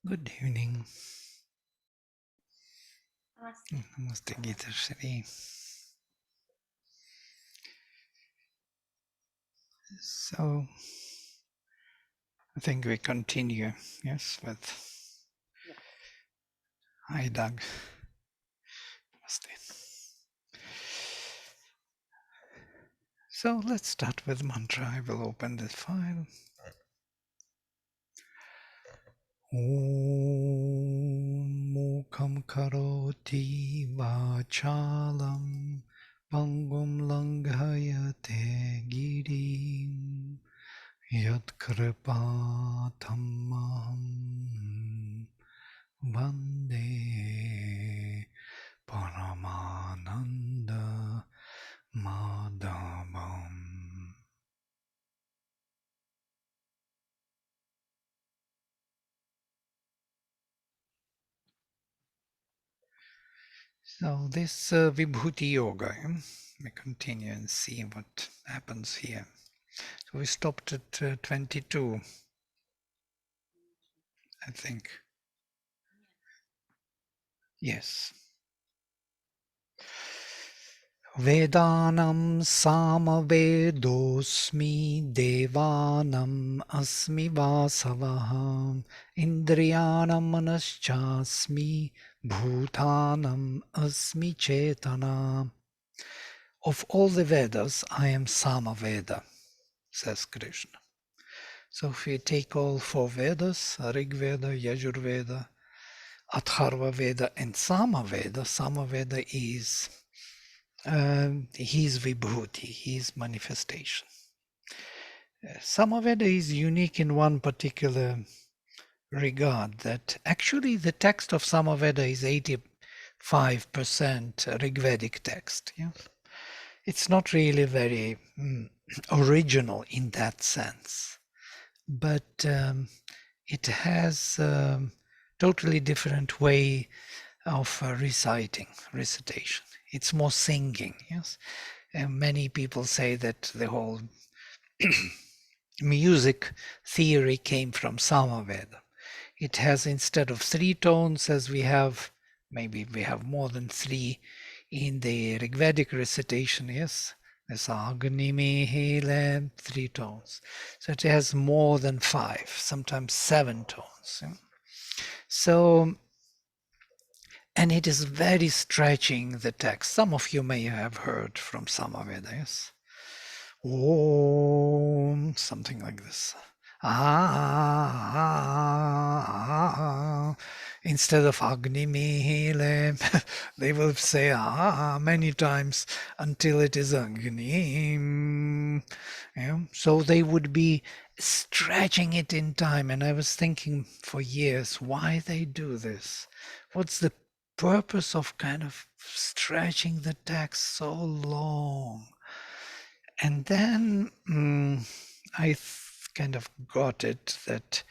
Good evening. Namaste, Gita Shri. So, I think we continue, yes, with Hi Doug. Namaste. So, let's start with mantra. I will open this file. Om Mukam Karoti Vachalam Pangum Langhayate Girim Yat Kripa Tammaham Vande Paramananda Madhavam. So this Vibhuti Yoga, we continue and see what happens here. So we stopped at 22, I think. Yes. Vedanam samavedosmi devanam asmi vasavaham indriyanam manaschasmi bhutanam asmi chetana. Of all the Vedas, I am Samaveda, says Krishna. So if we take all four Vedas, Rig Veda, Yajur Veda, Atharva Veda and Samaveda, Samaveda is his Vibhuti, his manifestation. Samaveda is unique in one particular regard, that actually the text of Samaveda is 85% Rigvedic text. Yes? It's not really very original in that sense, but it has a totally different way of recitation. It's more singing, yes. And many people say that the whole music theory came from Samaveda. It has, instead of 3 tones as we have, maybe we have more than 3 in the Rigvedic recitation, yes, there's Agni Mihile, 3 tones. So it has more than 5, sometimes 7 tones. Yeah? So, and it is very stretching, the text. Some of you may have heard from Samaveda, yes? Om, something like this. Instead of Agni Mihile, they will say many times until it is Agni. Yeah? So they would be stretching it in time. And I was thinking for years why they do this. What's the purpose of kind of stretching the text so long? And then I kind of got it that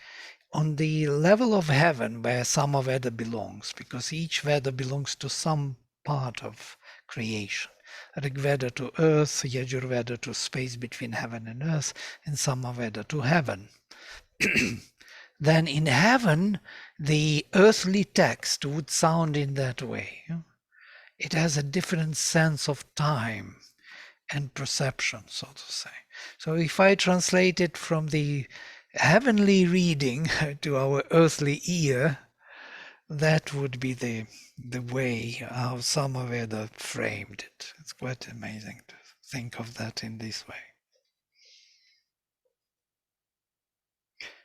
on the level of heaven, where Samaveda belongs, because each Veda belongs to some part of creation. Rig Veda to earth, Yajur Veda to space between heaven and earth, and Samaveda to heaven. Then in heaven, the earthly text would sound in that way. It has a different sense of time and perception, so to say. So if I translate it from the heavenly reading to our earthly ear, that would be the way how Samaveda framed it. It's quite amazing to think of that in this way.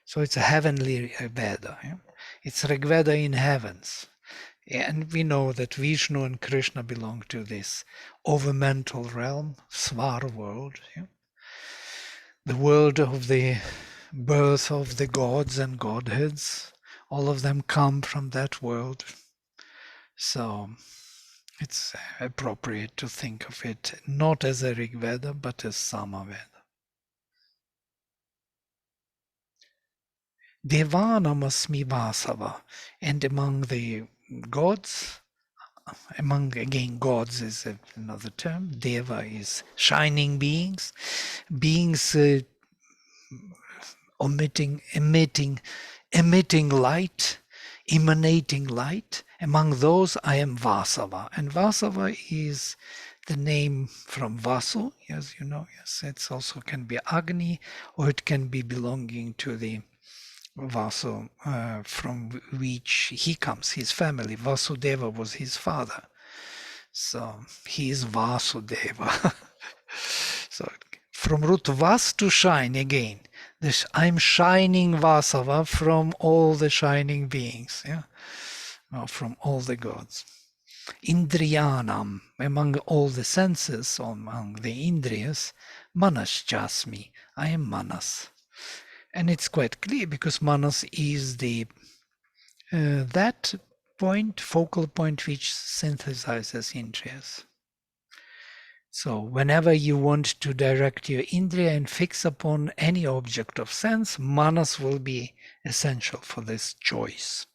So it's a heavenly Veda. Yeah? It's Rigveda in heavens. And we know that Vishnu and Krishna belong to this overmental realm, Svar world. Yeah? The world of the birth of the gods and godheads. All of them come from that world. So it's appropriate to think of it not as a Rig Veda, but as Samaveda. Devanam Vasava. And among the gods, again, gods is another term. Deva is shining beings, beings emitting light, emanating light. Among those, I am Vasava. And Vasava is the name from Vasu, as you know. Yes, it also can be Agni, or it can be belonging to the Vasu from which he comes, his family. Vasudeva was his father. So he is Vasudeva. So from root Vas to shine again. I'm shining Vasava from all the shining beings, yeah, from all the gods. Indriyanam, among all the senses, among the Indriyas, Manas Jasmi, I am Manas. And it's quite clear because Manas is the that point, focal point, which synthesizes Indriyas. So whenever you want to direct your Indriya and fix upon any object of sense, Manas will be essential for this choice.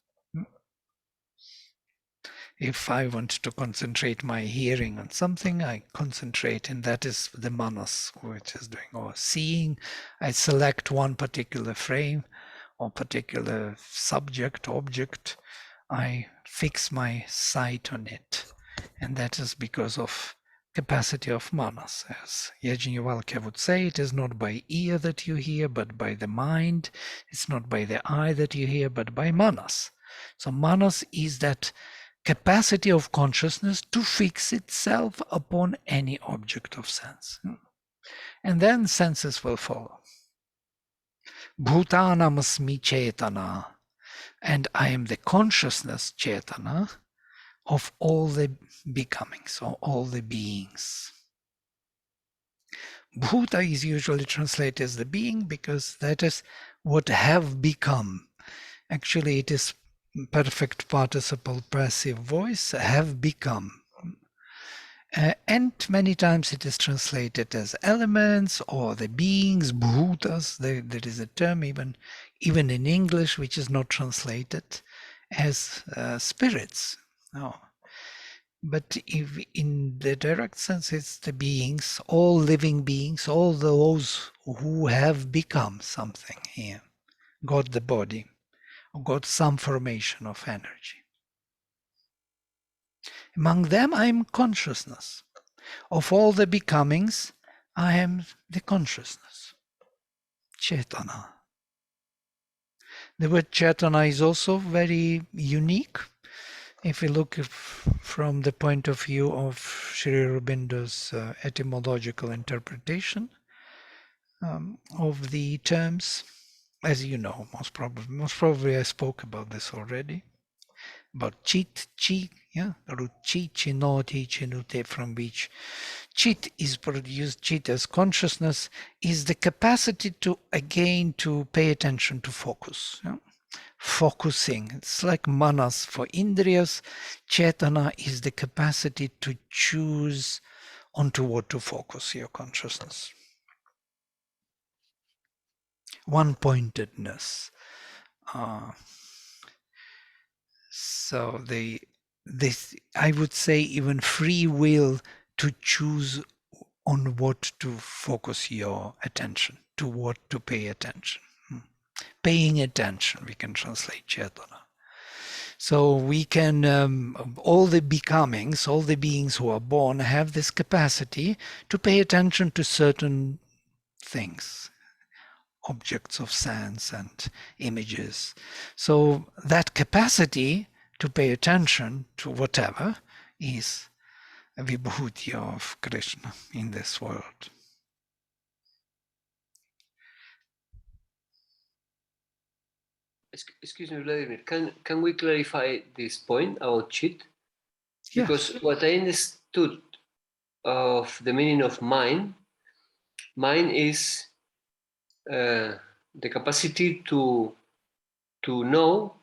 If I want to concentrate my hearing on something, I concentrate, and that is the Manas which is doing. Or seeing, I select one particular frame or particular subject, object, I fix my sight on it. And that is because of capacity of Manas. As Yajnavalkya would say, it is not by ear that you hear, but by the mind. It's not by the eye that you hear, but by Manas. So Manas is that capacity of consciousness to fix itself upon any object of sense. And then senses will follow. Bhutanam asmi chetana, and I am the consciousness chetana of all the becomings, or all the beings. Bhuta is usually translated as the being because that is what have become. Actually, it is perfect participle passive voice, have become. And many times it is translated as elements or the beings, bhutas. There is a term even in English which is not translated as spirits. No. But if in the direct sense, it's the beings, all living beings, all those who have become something here, got the body, or got some formation of energy. Among them, I am consciousness. Of all the becomings, I am the consciousness, Chetana. The word Chetana is also very unique. If we look from the point of view of Sri Aurobindo's etymological interpretation of the terms, as you know, most probably I spoke about this already, about chit, chi, yeah, ruchi, chinoti, chinute, from which chit is produced. Chit as consciousness is the capacity to, again, to pay attention, to focus. Yeah? Focusing. It's like manas for Indriyas. Chetana is the capacity to choose onto what to focus your consciousness. One-pointedness. So this, I would say, even free will to choose on what to focus your attention, to what to pay attention. Paying attention, we can translate Chetana. So we can, all the becomings, all the beings who are born have this capacity to pay attention to certain things, objects of sense and images. So that capacity to pay attention to whatever is a Vibhuti of Krishna in this world. Excuse me, Vladimir, can we clarify this point about chit? Because yes, what I understood of the meaning of mind is the capacity to know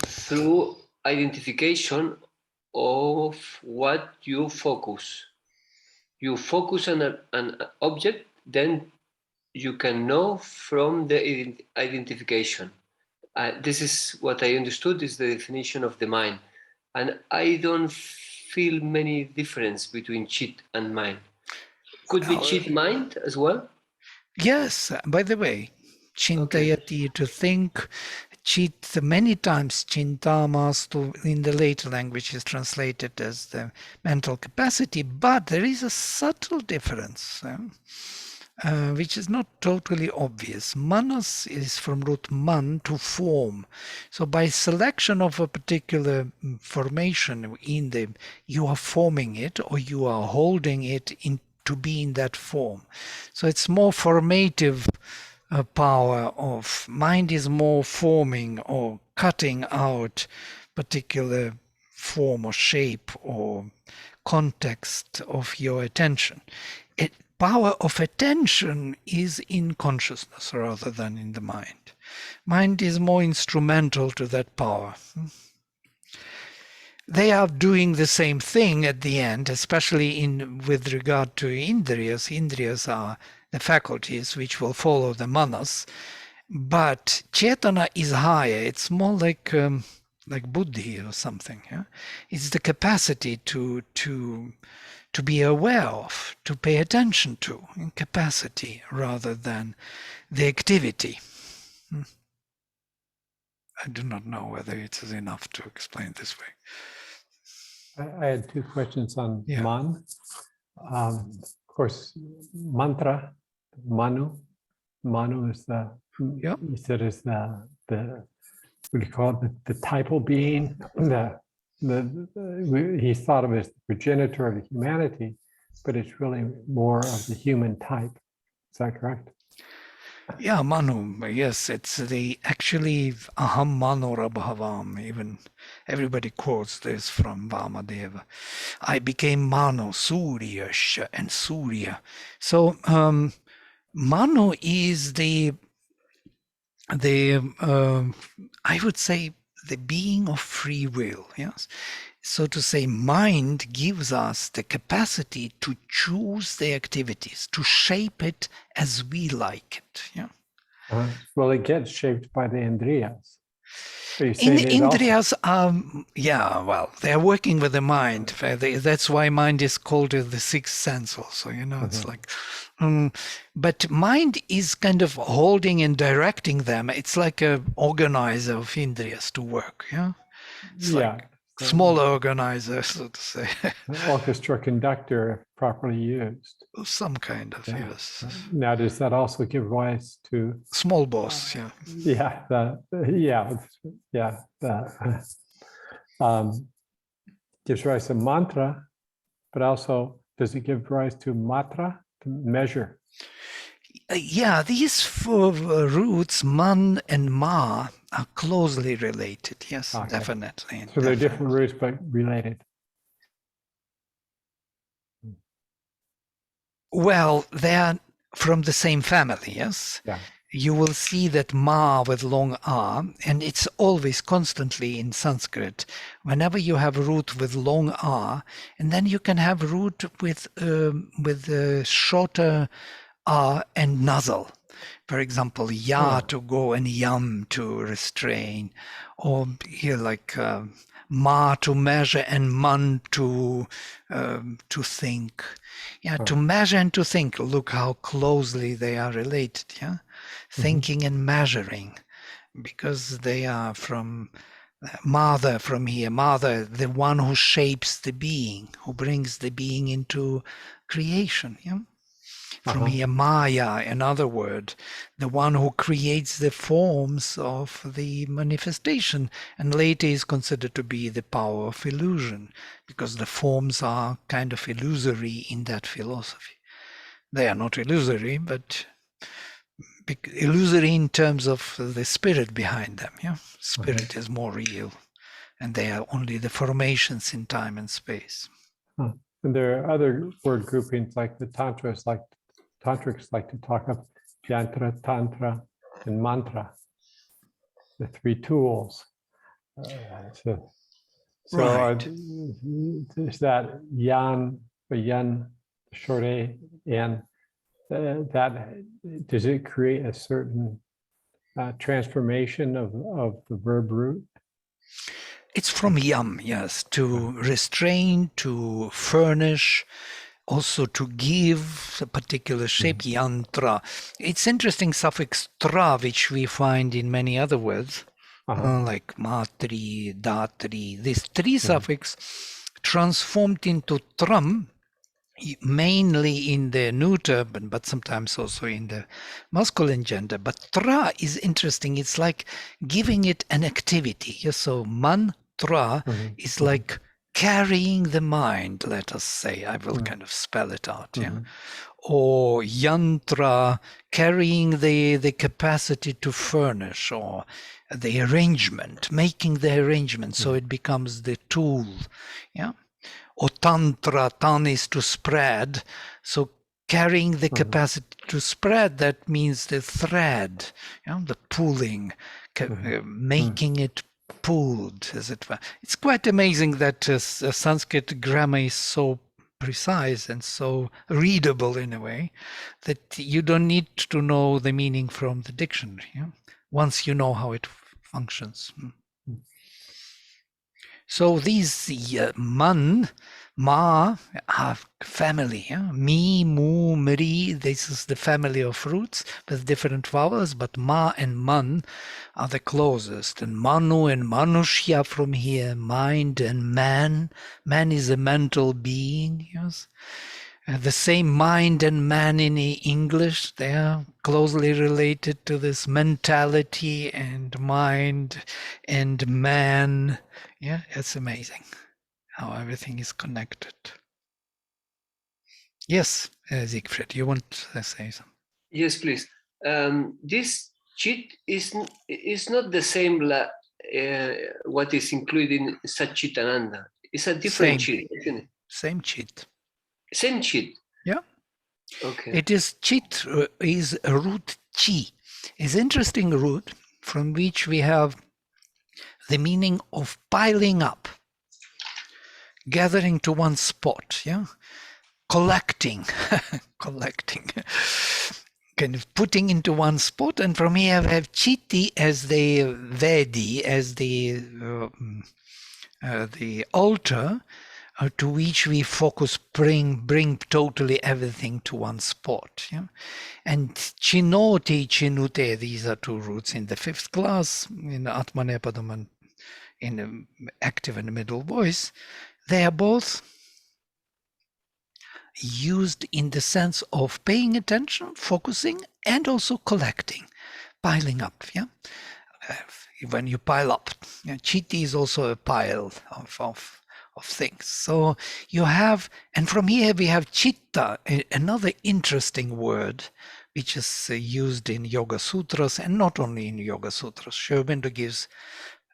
through identification of what you focus. You focus on an object, then you can know from the identification. This is what I understood is the definition of the mind. And I don't feel many difference between chit and mind. Could be chit mind as well? Yes, by the way, chintayati, to think, Chit, many times chintamastu in the later language is translated as the mental capacity, but there is a subtle difference, which is not totally obvious. Manas is from root man, to form. So by selection of a particular formation in the, you are forming it or you are holding it in to be in that form. So it's more formative power of mind, is more forming or cutting out particular form or shape or context of your attention. Power of attention is in consciousness rather than in the mind. Mind is more instrumental to that power. They are doing the same thing at the end, especially with regard to indriyas. Indriyas are the faculties which will follow the manas, but chetana is higher. It's more like buddhi or something. Yeah? It's the capacity to be aware of, to pay attention to, in capacity rather than the activity. I do not know whether it is enough to explain this way. I had two questions on man. Of course, mantra, manu. Manu is the, you said is the what do you call it, the typal being, he's thought of as the progenitor of the humanity, but it's really more of the human type. Is that correct? Yeah, Manu, yes, it's the actually aham manorabhavam. Even everybody quotes this from Vamadeva. I became Manu, Surya, and Surya. So Manu is the I would say the being of free will. Yes. So to say, mind gives us the capacity to choose the activities, to shape it as we like it. Yeah. Well, it gets shaped by the indriyas. Indriyas are, they're working with the mind. That's why mind is called the sixth sense also, it's like, but mind is kind of holding and directing them. It's like a organizer of indriyas to work, It's like small organizer, so to say. Orchestra conductor, properly used. Some kind of, yes. Now, does that also give rise to small boss? Gives rise to mantra, but also does it give rise to matra, to measure? These four roots, man and ma, are closely related. Yes, okay. Definitely. So they're different roots, but related. Well, they are from the same family, yes? Yeah. You will see that ma with long a, and it's always constantly in Sanskrit. Whenever you have root with long a, and then you can have root with shorter a and nasal. For example, ya to go and yam to restrain, or here like ma to measure and man to think. To measure and to think. Look how closely they are related. Thinking and measuring, because they are from mother, from here. Mother, the one who shapes the being, who brings the being into creation. From here, Maya, another word, the one who creates the forms of the manifestation, and later is considered to be the power of illusion, because the forms are kind of illusory in that philosophy. They are not illusory, but illusory in terms of the spirit behind them. Spirit is more real, and they are only the formations in time and space. And there are other word groupings like the tantrics like to talk of yantra, tantra, and mantra, the three tools. Right. Is that yan, short a, and that does it create a certain transformation of the verb root? It's from yam, yes, to restrain, to furnish, also to give a particular shape, yantra. It's interesting suffix tra, which we find in many other words. like matri, datri. These three suffix transformed into tram, mainly in the neuter, but sometimes also in the masculine gender. But tra is interesting. It's like giving it an activity. Yeah? So mantra is like carrying the mind, let us say. I will kind of spell it out. Yeah. Or yantra, carrying the capacity to furnish, or the arrangement, making the arrangement so it becomes the tool. Yeah. Or tantra, tan is to spread. So carrying the capacity to spread, that means the thread, the pulling, making it pulled, as it were. It's quite amazing that Sanskrit grammar is so precise and so readable in a way that you don't need to know the meaning from the dictionary, once you know how it functions. So these man, ma, have family. Yeah? Mi, mu, mri, this is the family of roots with different vowels, but ma and man are the closest. And manu and manushya from here, mind and man. Man is a mental being, yes. The same mind and man in English, they are closely related to this mentality and mind and man. Yeah, it's amazing how everything is connected. Yes, Siegfried, you want to say something? Yes, please. This chit is not the same what is included in Satchitananda. It's a different chit, isn't it? Same chit. Same chit. Yeah. Okay. It is chit, is root chi. It's interesting root from which we have the meaning of piling up, gathering to one spot, yeah, collecting, kind of putting into one spot. And from here we have chitti as the vedi, as the altar to which we focus, bring totally everything to one spot. Yeah? And chinoti, chinute, these are two roots in the fifth class, in Atmanepadam and in the active and middle voice. They are both used in the sense of paying attention, focusing, and also collecting, piling up. Yeah, when you pile up, chitti is also a pile of things. So you have, and from here we have chitta, another interesting word, which is used in Yoga Sutras, and not only in Yoga Sutras. Sri Aurobindo gives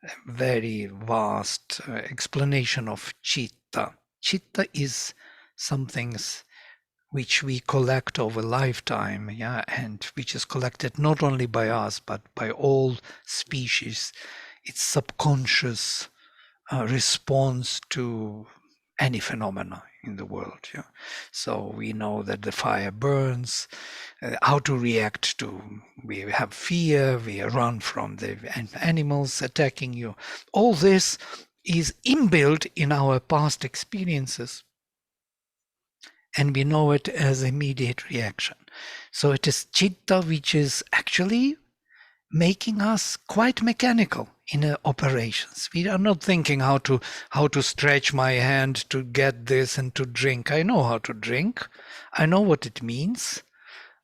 a very vast explanation of chitta. Chitta is some things which we collect over lifetime, yeah, and which is collected not only by us but by all species. It's subconscious response to any phenomena in the world. Yeah? So we know that the fire burns, how to react to, we have fear, we run from the animals attacking you. All this is inbuilt in our past experiences, and we know it as immediate reaction. So it is chitta which is actually making us quite mechanical in operations. We are not thinking how to stretch my hand to get this and to drink. I know how to drink. I know what it means.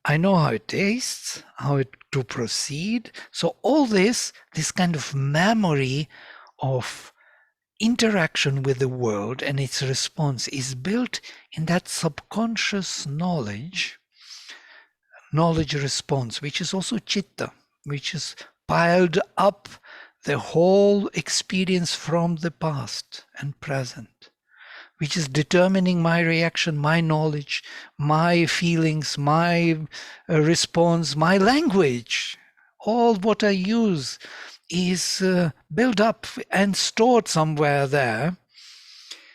I know how it tastes, to proceed. So all this kind of memory of interaction with the world and its response is built in that subconscious knowledge response, which is also chitta, which is piled up the whole experience from the past and present, which is determining my reaction, my knowledge, my feelings, my response, my language. All what I use is built up and stored somewhere there.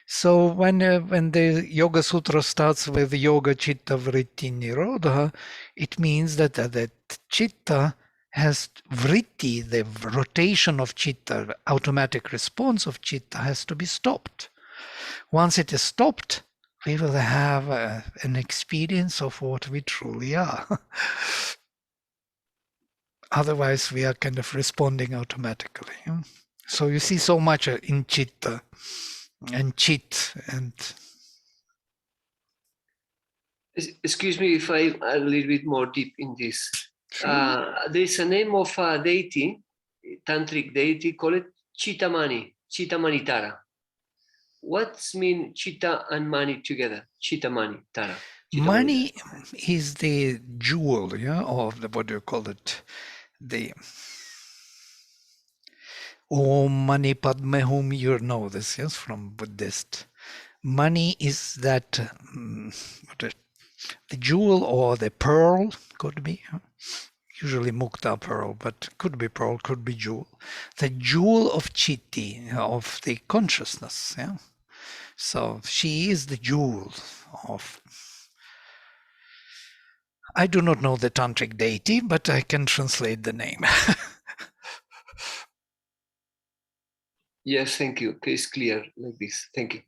So when the Yoga Sutra starts with Yoga Chitta Vritti Nirodha, it means that that Chitta has vritti, the rotation of Chitta, automatic response of Chitta has to be stopped. Once it is stopped, we will have an experience of what we truly are. Otherwise, we are kind of responding automatically. So you see so much in chitta and chit and. Excuse me if I'm a little bit more deep in this. Sure. There's a name of a deity, tantric deity, called Chitamani, Chitamanitara. What's mean Chitta and Mani together? Chitamani, Tara. Mani is the jewel, or what do you call it? The Om Mani Padme Hum, you know this, yes, from Buddhist. Mani is that the jewel or the pearl, could be. Usually mukta pearl, but could be pearl, could be jewel. The jewel of chitti, of the consciousness. Yeah. So she is the jewel of. I do not know the tantric deity, but I can translate the name. Yes, thank you. Okay, it's clear like this. Thank you.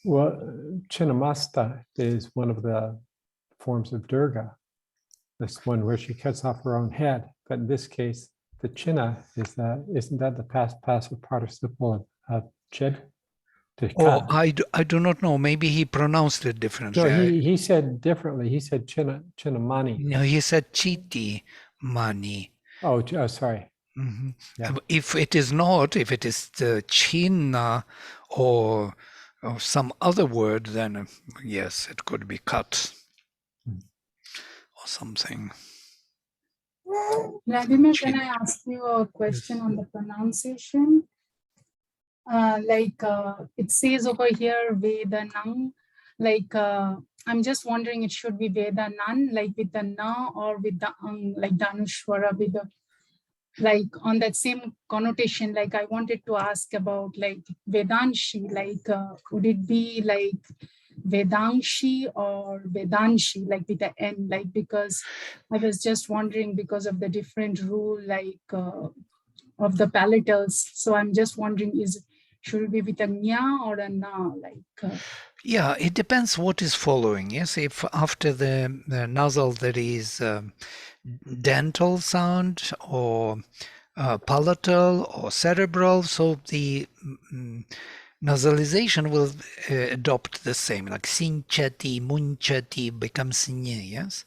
Well, Chinnamasta is one of the forms of Durga. This one where she cuts off her own head. But in this case, the Chinna is isn't that the past passive participle of chid? Oh, I do not know. Maybe he pronounced it differently. No, he said differently. He said Chinnamani. No, he said Chitti Mani. Oh, sorry. Mm-hmm. Yeah. If it is not, if it is the Chinna or some other word, then yes, it could be cut or something. Vladimir, can I ask you a question on the pronunciation? It says over here Vedanang, I'm just wondering, it should be Vedanan, like with the na, or with the like Dhanushwara, with the, like on that same connotation. Like I wanted to ask about like Vedanshi, would it be like Vedangshi or Vedanshi, like with the N, like, because I was just wondering because of the different rule, of the palatals. So I'm just wondering, should it be with a nya or a na? Yeah, it depends what is following. Yes, if after the nasal there is dental sound or palatal or cerebral, so the nasalization will adopt the same, like sinchati, munchati becomes nye, yes?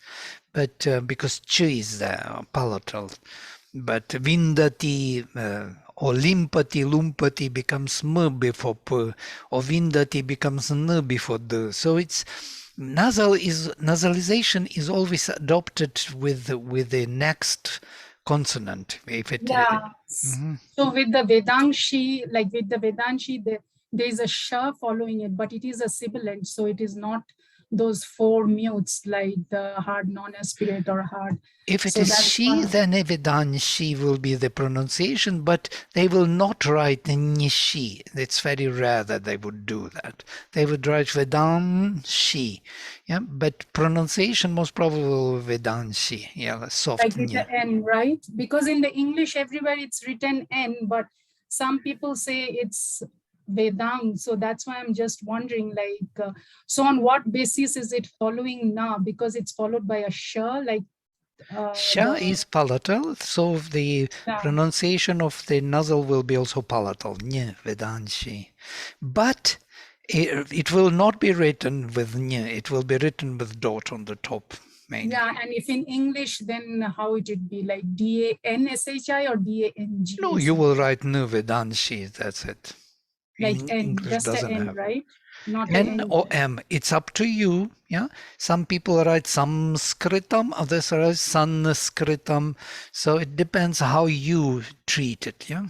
But because ch is there, palatal. But vindati or limpati, lumpati becomes m before p, or vindati becomes n before d. So it's nasalization is always adopted with the next consonant. If it, So with the Vedangshi, there is a sha following it, but it is a sibilant, so it is not those four mutes like the hard non-aspirate or hard. If it is she, then Vedanshi will be the pronunciation, but they will not write nishi. It's very rare that they would do that. They would write Vedanshi, yeah, but pronunciation most probably will be Vedanshi, yeah, soft. Like with the N, right? Because in the English everywhere it's written N, but some people say it's Vedang, so that's why I'm just wondering, so on what basis is it following na? Because it's followed by a sha, like sha is palatal, so the pronunciation of the nasal will be also palatal, nye, Vedanshi. But it will not be written with nye, it will be written with dot on the top. Mainly. Yeah, and if in English, then how would it be, like D-A-N-S-H-I or D-A-N-G? No, you will write nu Vedanshi, that's it. Like N, just an N, right? Not N or M, it's up to you. Yeah, some people write Sanskritam, others write Sanskritam. So it depends how you treat it. Yeah.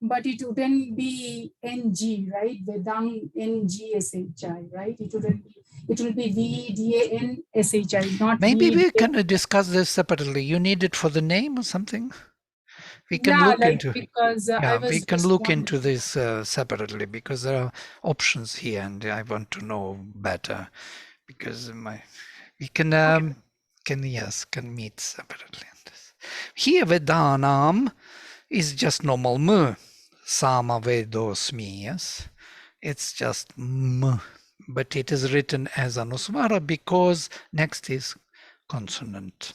But it wouldn't be NG, right? Vedang N-G-S-H-I, right? It wouldn't be. It will be V-D-A-N-S-H-I, not. Maybe we can discuss this separately. You need it for the name or something? We can look into because we can look into this separately, because there are options here, and I want to know better, because we can meet separately on this. Here Vedanam is just normal m, sama vedosmi, yes, it's just m, but it is written as anuswara because next is consonant.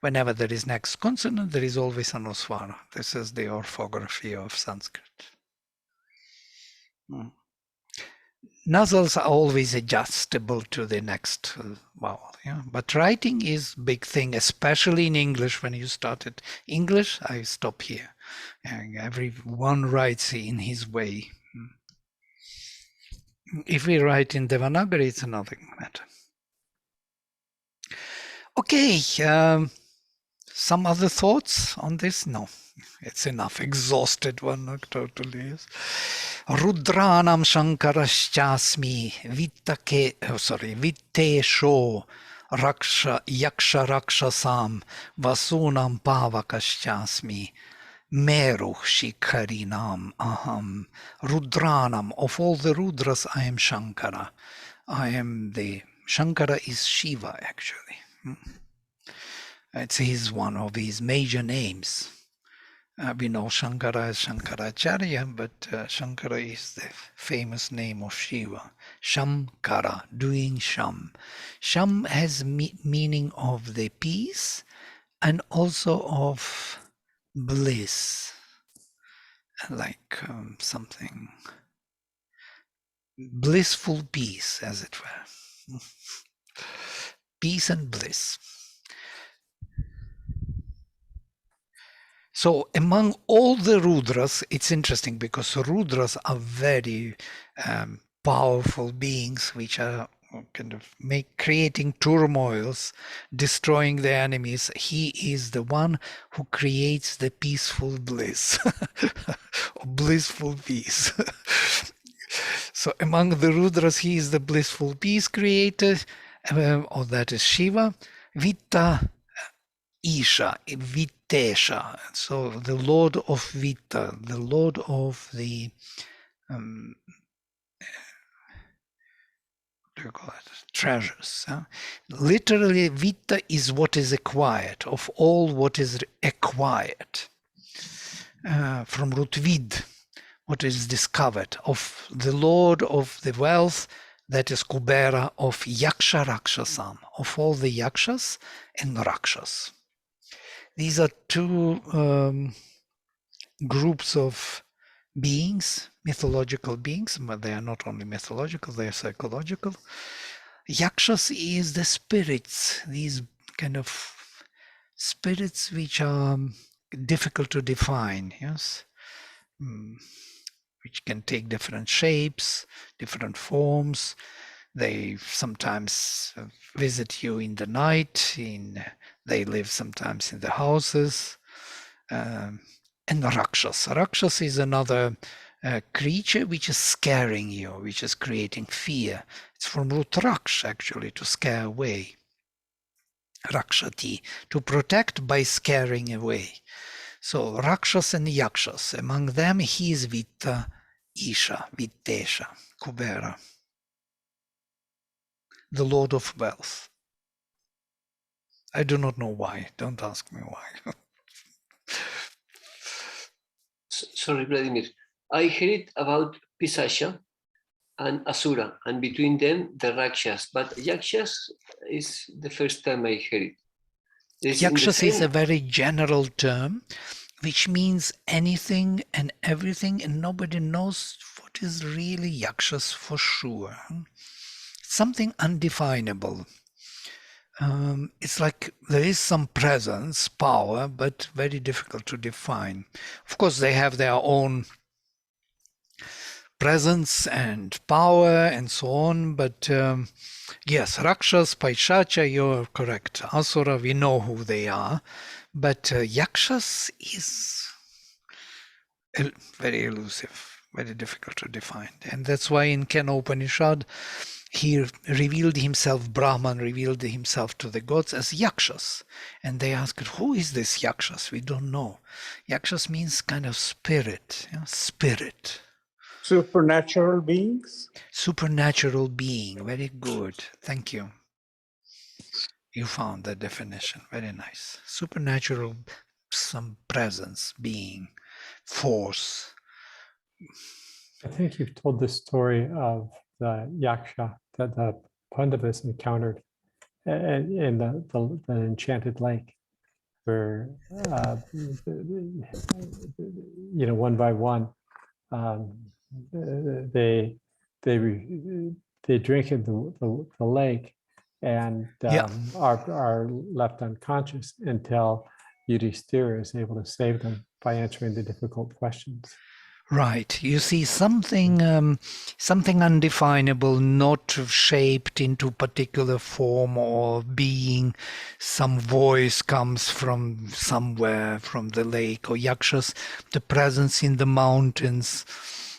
Whenever there is next consonant, there is always an Anuswara. This is the orthography of Sanskrit. Nasals are always adjustable to the next vowel. Yeah? But writing is big thing, especially in English. When you started English, I stop here. And everyone writes in his way. If we write in Devanagari, it's another matter. Okay, some other thoughts on this? No, it's enough. Exhausted one, totally is. Rudranam Shankarashchasmi Vittesho Yaksha Rakshasam Vasunam Pavakashchasmi Meru Shikharinam Aham Rudranam. Of all the Rudras, I am Shankara. I am the Shankara is Shiva, actually. It's one of his major names. We know Shankara as Shankaracharya, but Shankara is the famous name of Shiva. Shamkara, doing Sham. Sham has meaning of the peace and also of bliss, like something blissful peace, as it were. Peace and bliss. So among all the Rudras, it's interesting because Rudras are very powerful beings which are kind of creating turmoils, destroying the enemies. He is the one who creates the peaceful bliss, or blissful peace. So among the Rudras, he is the blissful peace creator, or that is Shiva. Vitta Isha, Vittesha, so the Lord of Vitta, the Lord of the what do you call it? Treasures. Huh? Literally, Vitta is what is acquired, of all what is acquired. From root vid, what is discovered, of the Lord of the wealth, that is Kubera, of Yaksha Rakshasam, of all the Yakshas and Rakshas. These are two groups of beings, mythological beings, but they are not only mythological, they are psychological. Yakshas is the spirits, these kind of spirits which are difficult to define, yes, which can take different shapes, different forms. They sometimes visit you in the night, they live sometimes in the houses. And Rakshas. Rakshas is another creature which is scaring you, which is creating fear. It's from root raksh, actually, to scare away. Rakshati, to protect by scaring away. So Rakshas and Yakshas, among them he is Vitta, Isha, Vittesha, Kubera, the Lord of Wealth. I do not know why. Don't ask me why. Sorry, Vladimir. I heard about Pisasha and Asura, and between them the Rakshas. But Yakshas is the first time I heard it. Yakshas is a very general term, which means anything and everything, and nobody knows what is really Yakshas for sure. Something undefinable. It's like there is some presence, power, but very difficult to define. Of course, they have their own presence and power and so on, but yes, Rakshas, Paishacha, you're correct. Asura, we know who they are, but Yakshas is very elusive, very difficult to define. And that's why in Kena Upanishad, he revealed himself, Brahman revealed himself to the gods as Yakshas. And they asked, who is this Yakshas? We don't know. Yakshas means kind of spirit, spirit. Supernatural beings? Supernatural being, very good. Thank you. You found that definition, very nice. Supernatural, some presence, being, force. I think you've told the story of the Yaksha that the Pandavas encountered in the enchanted lake. where one by one, they drink in the lake and are left unconscious until Yudhishthira is able to save them by answering the difficult questions. Right. You see something undefinable, not shaped into particular form or being. Some voice comes from somewhere, from the lake or yakshas, the presence in the mountains.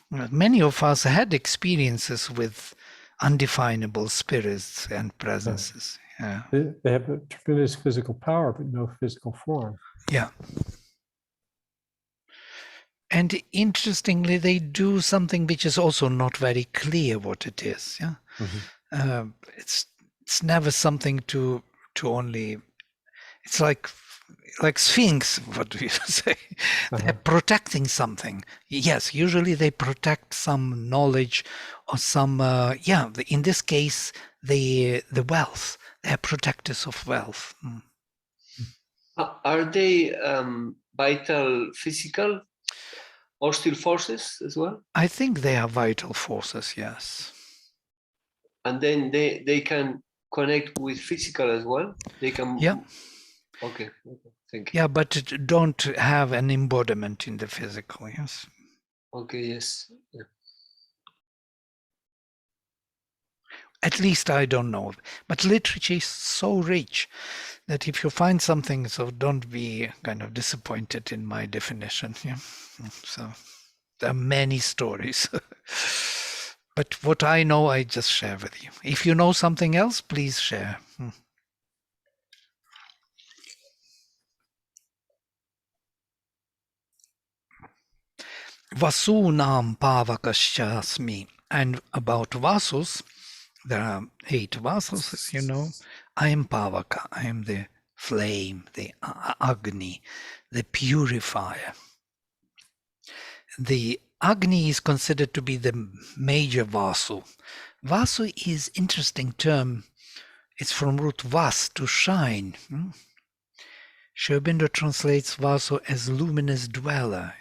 Many of us had experiences with undefinable spirits and presences. Yeah. They have a tremendous physical power, but no physical form. Yeah. And interestingly, they do something which is also not very clear what it is. Yeah, it's never something to only. It's like Sphinx. What do you say? They're protecting something. Yes, usually they protect some knowledge or some. In this case, the wealth. They're protectors of wealth. Are they vital physical? Or still forces as well? I think they are vital forces, yes. And then they can connect with physical as well? They can... Yeah. Okay, thank you. Yeah, but don't have an embodiment in the physical, yes. Okay, yes. Yeah. At least I don't know. But literature is so rich that if you find something, so don't be kind of disappointed in my definition. Yeah. So there are many stories. But what I know, I just share with you. If you know something else, please share. Vasunam pavakasyasmi. And about vasus, there are 8 vasus, as you know. I am pavaka. I am the flame, the agni, the purifier. The agni is considered to be the major vasu. Vasu is interesting term. It's from root vas, to shine. Sri Aurobindo translates vasu as luminous dweller.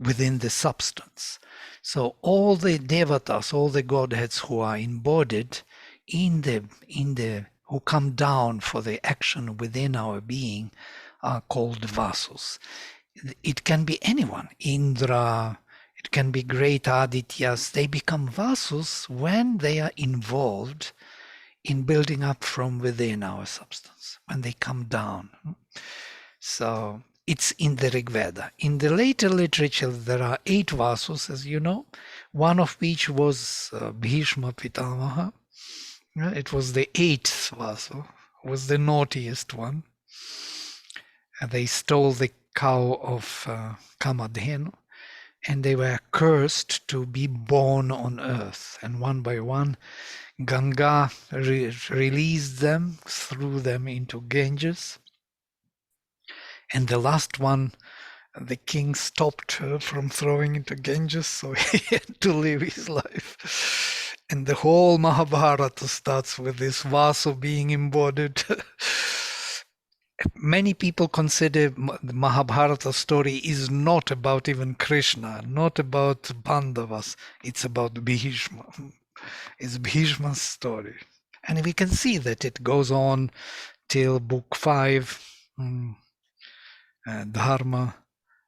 Within the substance. So all the devatas, all the godheads who are embodied in the who come down for the action within our being are called vasus. It can be anyone, Indra, it can be great Adityas. They become vasus when they are involved in building up from within our substance, when they come down. So it's in the Rig Veda. In the later literature, there are 8 vasus, as you know, one of which was Bhishma Pitamaha. It was the 8th vasu, was the naughtiest one. And they stole the cow of Kamadhenu, and they were cursed to be born on earth. And one by one, Ganga released them, threw them into Ganges. And the last one, the king stopped her from throwing into Ganges, so he had to live his life. And the whole Mahabharata starts with this Vasu being embodied. Many people consider the Mahabharata story is not about even Krishna, not about Pandavas. It's about Bhishma. It's Bhishma's story. And we can see that it goes on till book 5. Dharma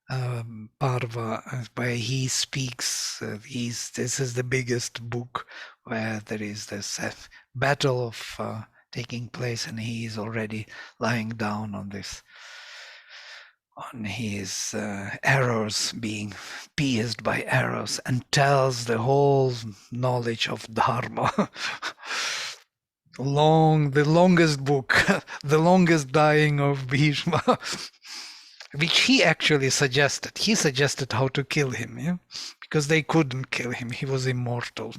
Parva, where he speaks. This is the biggest book where there is this battle of taking place, and he is already lying down on his arrows, being pierced by arrows, and tells the whole knowledge of Dharma. The longest book, the longest dying of Bhishma. Which he actually suggested. He suggested how to kill him, because they couldn't kill him. He was immortal.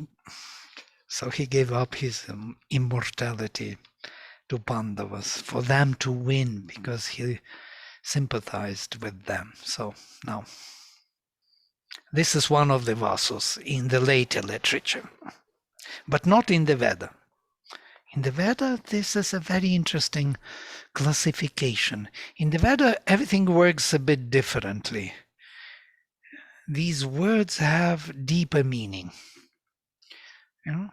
So he gave up his immortality to Pandavas for them to win, because he sympathized with them. So now, this is one of the vasus in the later literature, but not in the Veda. In the Veda, this is a very interesting classification. In the Veda, everything works a bit differently. These words have deeper meaning. You know?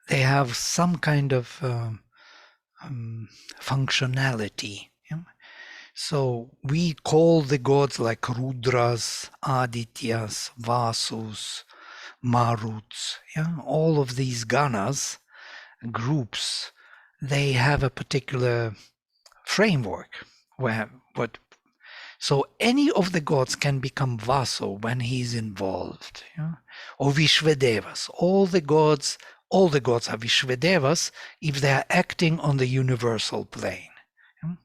They have some kind of functionality. Yeah? So we call the gods like Rudras, Adityas, Vasus, Maruts. Yeah? All of these ganas, groups, they have a particular framework where so any of the gods can become Vasu when he's involved. Yeah? Or Vishvedevas. All the gods are Vishvedevas if they are acting on the universal plane. Yeah?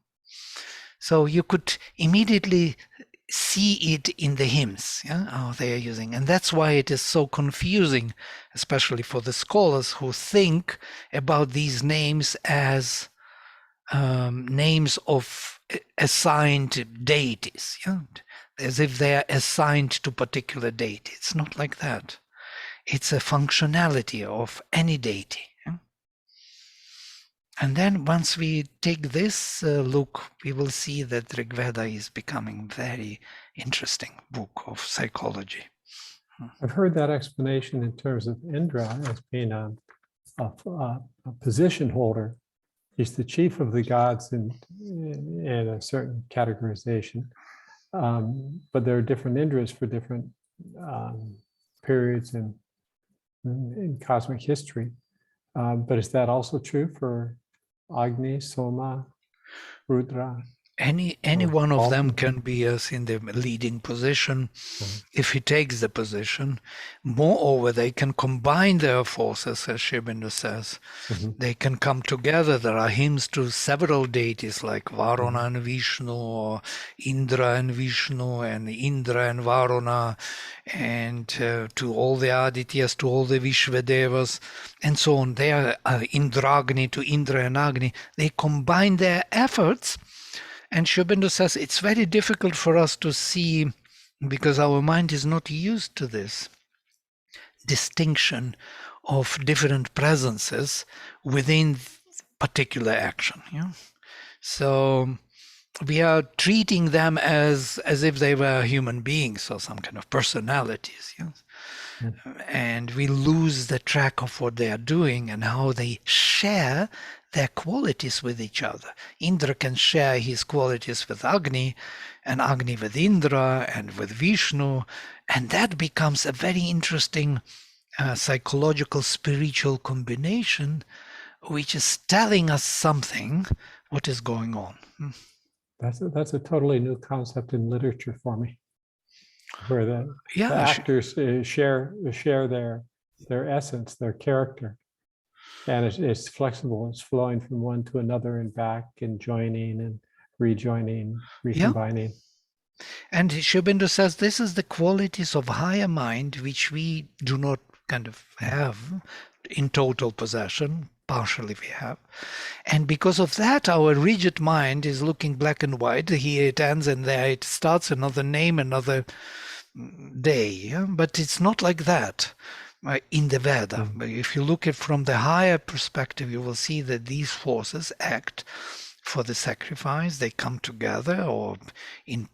So you could immediately see it in the hymns, yeah? How they are using. And that's why it is so confusing, especially for the scholars who think about these names as names of assigned deities, yeah? As if they are assigned to particular deity. It's not like that. It's a functionality of any deity. Yeah? And then once we take this look, we will see that Rigveda is becoming very interesting book of psychology. I've heard that explanation in terms of Indra as being a position holder. He's the chief of the gods in a certain categorization. But there are different Indras for different periods in cosmic history. But is that also true for Agni, Soma, Rudra? Any one of them can be as in the leading position if he takes the position. Moreover, they can combine their forces, as Sri Aurobindo says. They can come together. There are hymns to several deities like Varuna and Vishnu, or Indra and Vishnu, and Indra and Varuna, and to all the Adityas, to all the Vishvedevas, and so on. They are Indragni to Indra and Agni. They combine their efforts. And Sri Aurobindo says it's very difficult for us to see, because our mind is not used to this distinction of different presences within particular action. Yeah? So we are treating them as if they were human beings or some kind of personalities. Yes? And we lose the track of what they are doing and how they share their qualities with each other. Indra can share his qualities with Agni, and Agni with Indra, and with Vishnu, and that becomes a very interesting psychological, spiritual combination, which is telling us something, what is going on. That's a totally new concept in literature for me, where the actors share their essence, their character. And it's flexible. It's flowing from one to another and back and joining and rejoining, recombining. Yeah. And Sri Aurobindo says this is the qualities of higher mind which we do not kind of have in total possession. Partially we have. And because of that, our rigid mind is looking black and white. Here it ends and there it starts, another name, another day. Yeah? But it's not like that. In the Veda. If you look at from the higher perspective, you will see that these forces act for the sacrifice. They come together or in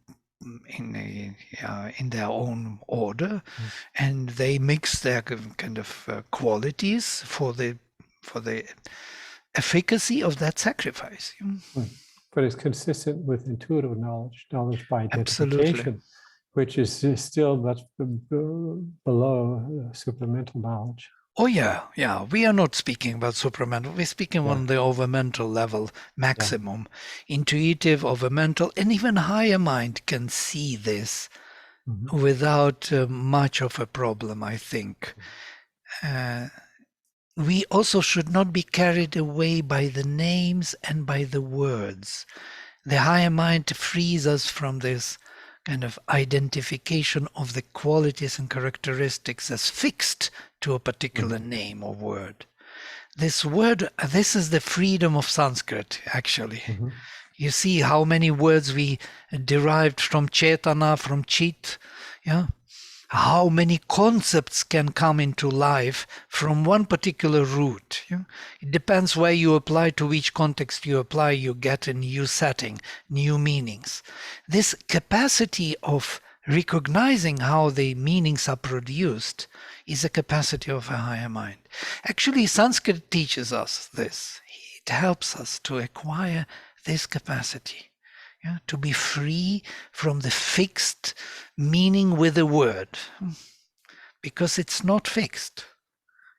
their own order, and they mix their kind of qualities for the efficacy of that sacrifice. But it's consistent with intuitive knowledge by identification. Absolutely. Which is still much below supramental knowledge. Oh yeah. We are not speaking about supramental. We're speaking on the overmental level maximum. Intuitive, overmental, and even higher mind can see this without much of a problem, I think. We also should not be carried away by the names and by the words. The higher mind frees us from this kind of identification of the qualities and characteristics as fixed to a particular name or word. This is the freedom of Sanskrit, actually. You see how many words we derived from Chetana, from Chit, yeah? how many concepts can come into life from one particular root. It depends where you apply, to which context you apply, you get a new setting, new meanings. This capacity of recognizing how the meanings are produced is a capacity of a higher mind. Actually, Sanskrit teaches us this. It helps us to acquire this capacity. To be free from the fixed meaning with a word, because it's not fixed.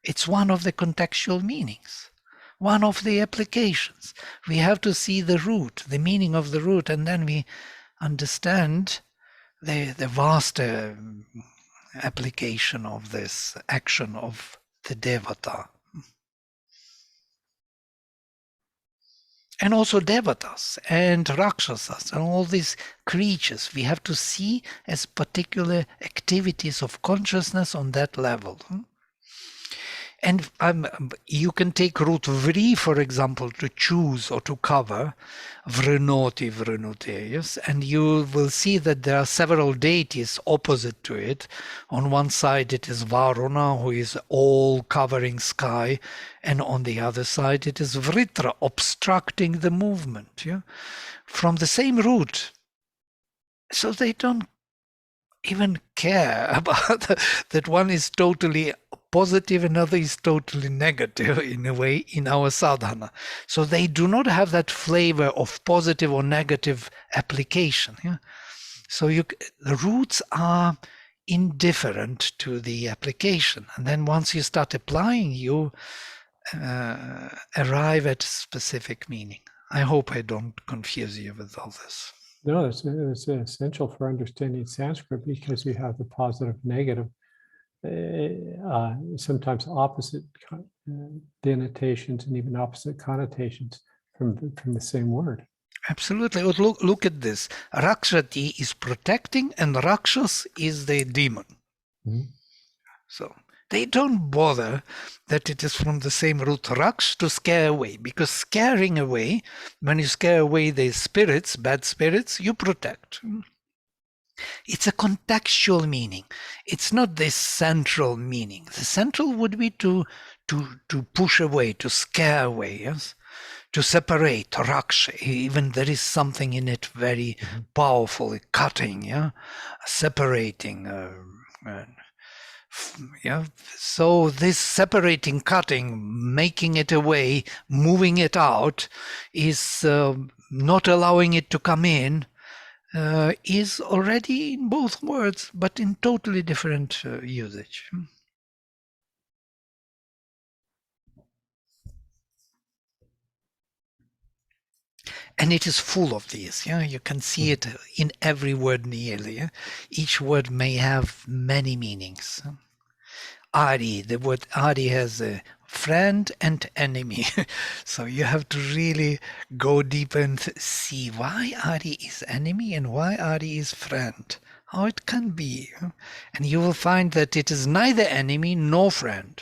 It's one of the contextual meanings, one of the applications. We have to see the root, the meaning of the root, and then we understand the vaster application of this action of the Devata. And also devatas and rakshasas and all these creatures we have to see as particular activities of consciousness on that level. And you can root vri, for example, to choose or to cover, vrinoti, vrinute, yes? And you will see that there are several deities opposite to it. On one side it is Varuna, who is all-covering sky, and on the other side it is Vritra, obstructing the movement, from the same root. So they don't even care about that one is totally positive, another is totally negative in a way in our sadhana. So they do not have that flavor of positive or negative application. So the roots are indifferent to the application. And then once you start applying, you arrive at specific meaning. I hope I don't confuse you with all this. No, it's essential for understanding Sanskrit, because you have the positive, negative, sometimes opposite denotations and even opposite connotations from the same word. Absolutely. Look at this. Rakshati is protecting and Rakshas is the demon. Mm-hmm. So they don't bother that it is from the same root raksh, to scare away, because scaring away, when you scare away the spirits, bad spirits, you protect. It's a contextual meaning. It's not this central meaning. The central would be to push away, to scare away, yes? To separate, raksh, even there is something in it very powerful, cutting, separating. So this separating, cutting, making it away, moving it out, is not allowing it to come in, is already in both words, but in totally different usage. And it is full of these. You can see it in every word nearly. Each word may have many meanings. Ari, the word Ari has a friend and enemy. So you have to really go deep and see why Ari is enemy and why Ari is friend. How it can be. And you will find that it is neither enemy nor friend.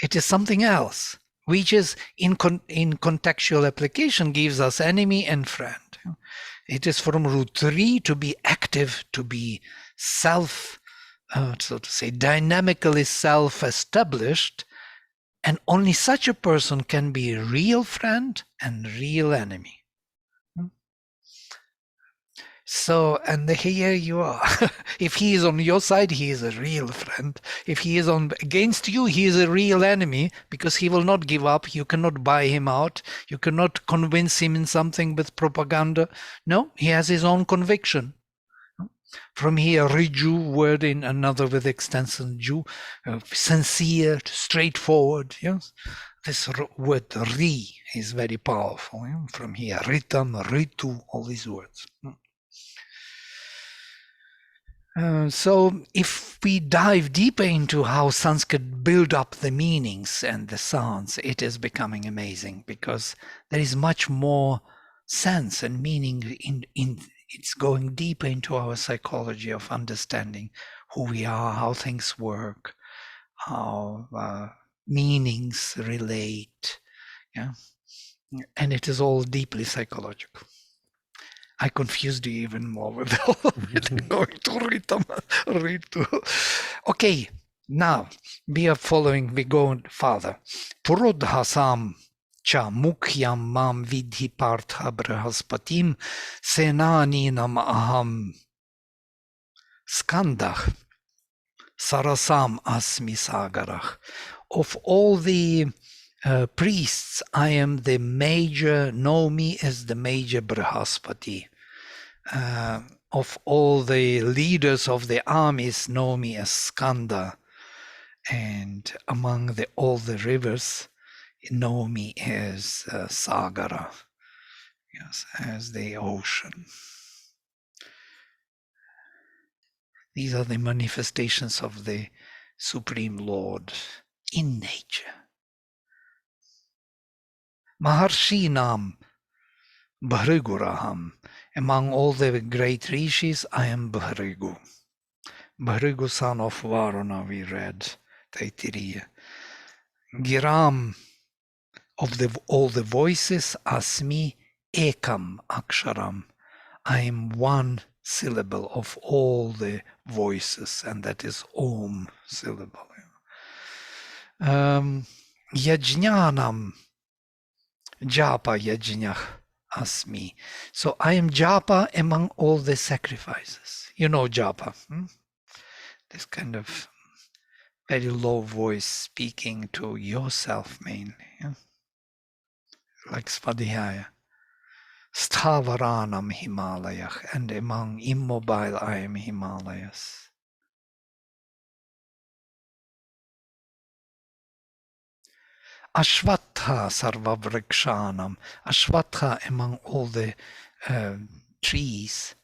It is something else, which is in contextual application gives us enemy and friend. It is from root 3 to be active, to be self, so to say, dynamically self-established, and only such a person can be a real friend and real enemy. So, and here you are. If he is on your side, he is a real friend. If he is against you, he is a real enemy, because he will not give up. You cannot buy him out. You cannot convince him in something with propaganda. No, he has his own conviction. From here, riju word in another with extension ju, sincere, straightforward. Yes, this word ri is very powerful. From here, ritam, ritu, all these words. So if we dive deeper into how Sanskrit build up the meanings and the sounds, it is becoming amazing, because there is much more sense and meaning in it's going deeper into our psychology of understanding who we are, how things work, how meanings relate, and it is all deeply psychological. I confused you even more with going to rhythm. Okay, now we are following, we go further. Purudhasam cha mukhyam mam vidhi partha brahaspatim senaninam aham skandach sarasam asmi sagarach. Of all the priests, I am the major, know me as the major Brahaspati. Of all the leaders of the armies, know me as Skanda. And among all the rivers, know me as Sagara, yes, as the ocean. These are the manifestations of the Supreme Lord in nature. Maharshinam Bhriguraham. Among all the great rishis, I am Bhrigu. Bhrigu, son of Varuna, we read Taittiriya. Giram, of all the voices, Asmi Ekam Aksharam. I am one syllable of all the voices, and that is Om syllable. Yajnanam Japa Yajnach Asmi. So I am Japa among all the sacrifices. You know Japa. This kind of very low voice speaking to yourself mainly. Yeah? Like Svadhyaya. Sthavaranam Himalayach. And among immobile I am Himalayas. Ashvatha Sarvavrikshanam. Ashvatha among all the trees.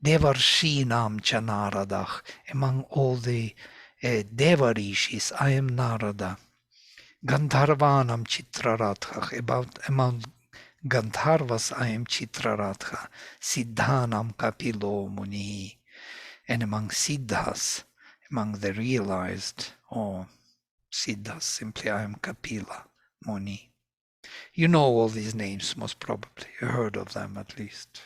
Devarshinam cha Naradach. Among all the Devarishis, I am Narada. Gandharvanam Chitraratha. Among Gandharvas, I am Chitraratha. Siddhanam Kapilo Muni. And among Siddhas, among the realized, or Siddhas, simply I am Kapila Muni. You know all these names, most probably. You heard of them at least.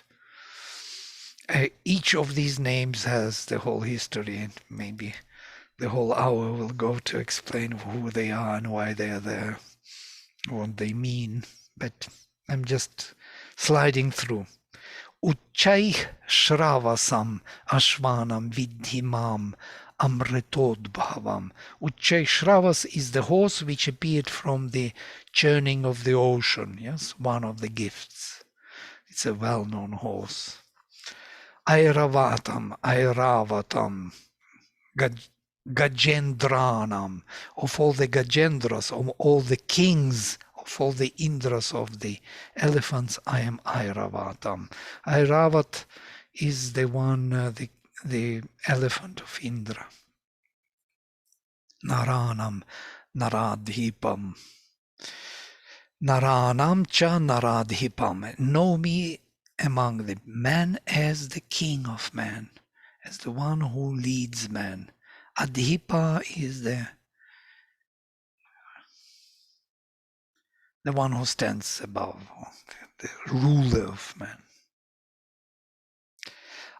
Each of these names has the whole history, and maybe the whole hour will go to explain who they are and why they are there, what they mean. But I'm just sliding through. Uchchaih Shravasam Ashvanam Vidhimam Amritodbhavam. Uchchaih Shravas is the horse which appeared from the churning of the ocean. Yes, one of the gifts. It's a well-known horse. Airavatam, Gajendranam, of all the Gajendras, of all the kings, of all the Indras of the elephants, I am Airavatam. Airavat is the one, the elephant of Indra. Naranam, Naradhipam. Naranam cha Naradhipam. Know me among the men as the king of men, as the one who leads men. Adhipa is the one who stands above, the ruler of men.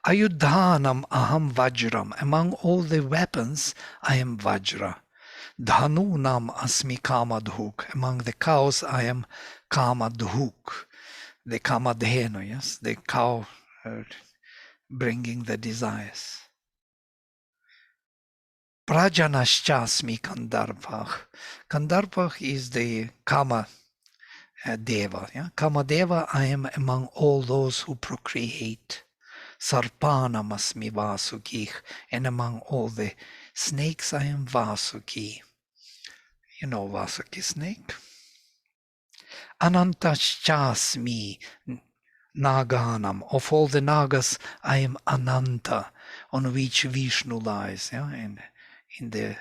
Ayudhanam aham vajram. Among all the weapons, I am Vajra. Dhanunam asmi kamadhuk. Among the cows, I am Kamadhuk. The Kamadhenu, yes, the cow bringing the desires. Prajanashchasmi Kandarpach. Kandarpach is the Kama Deva. Yeah? Kama Deva, I am among all those who procreate. Sarpanam asmi Vasukih. And among all the snakes, I am Vasuki. You know Vasuki snake? Anantashchasmi Naganam. Of all the Nagas, I am Ananta, on which Vishnu lies, yeah, in the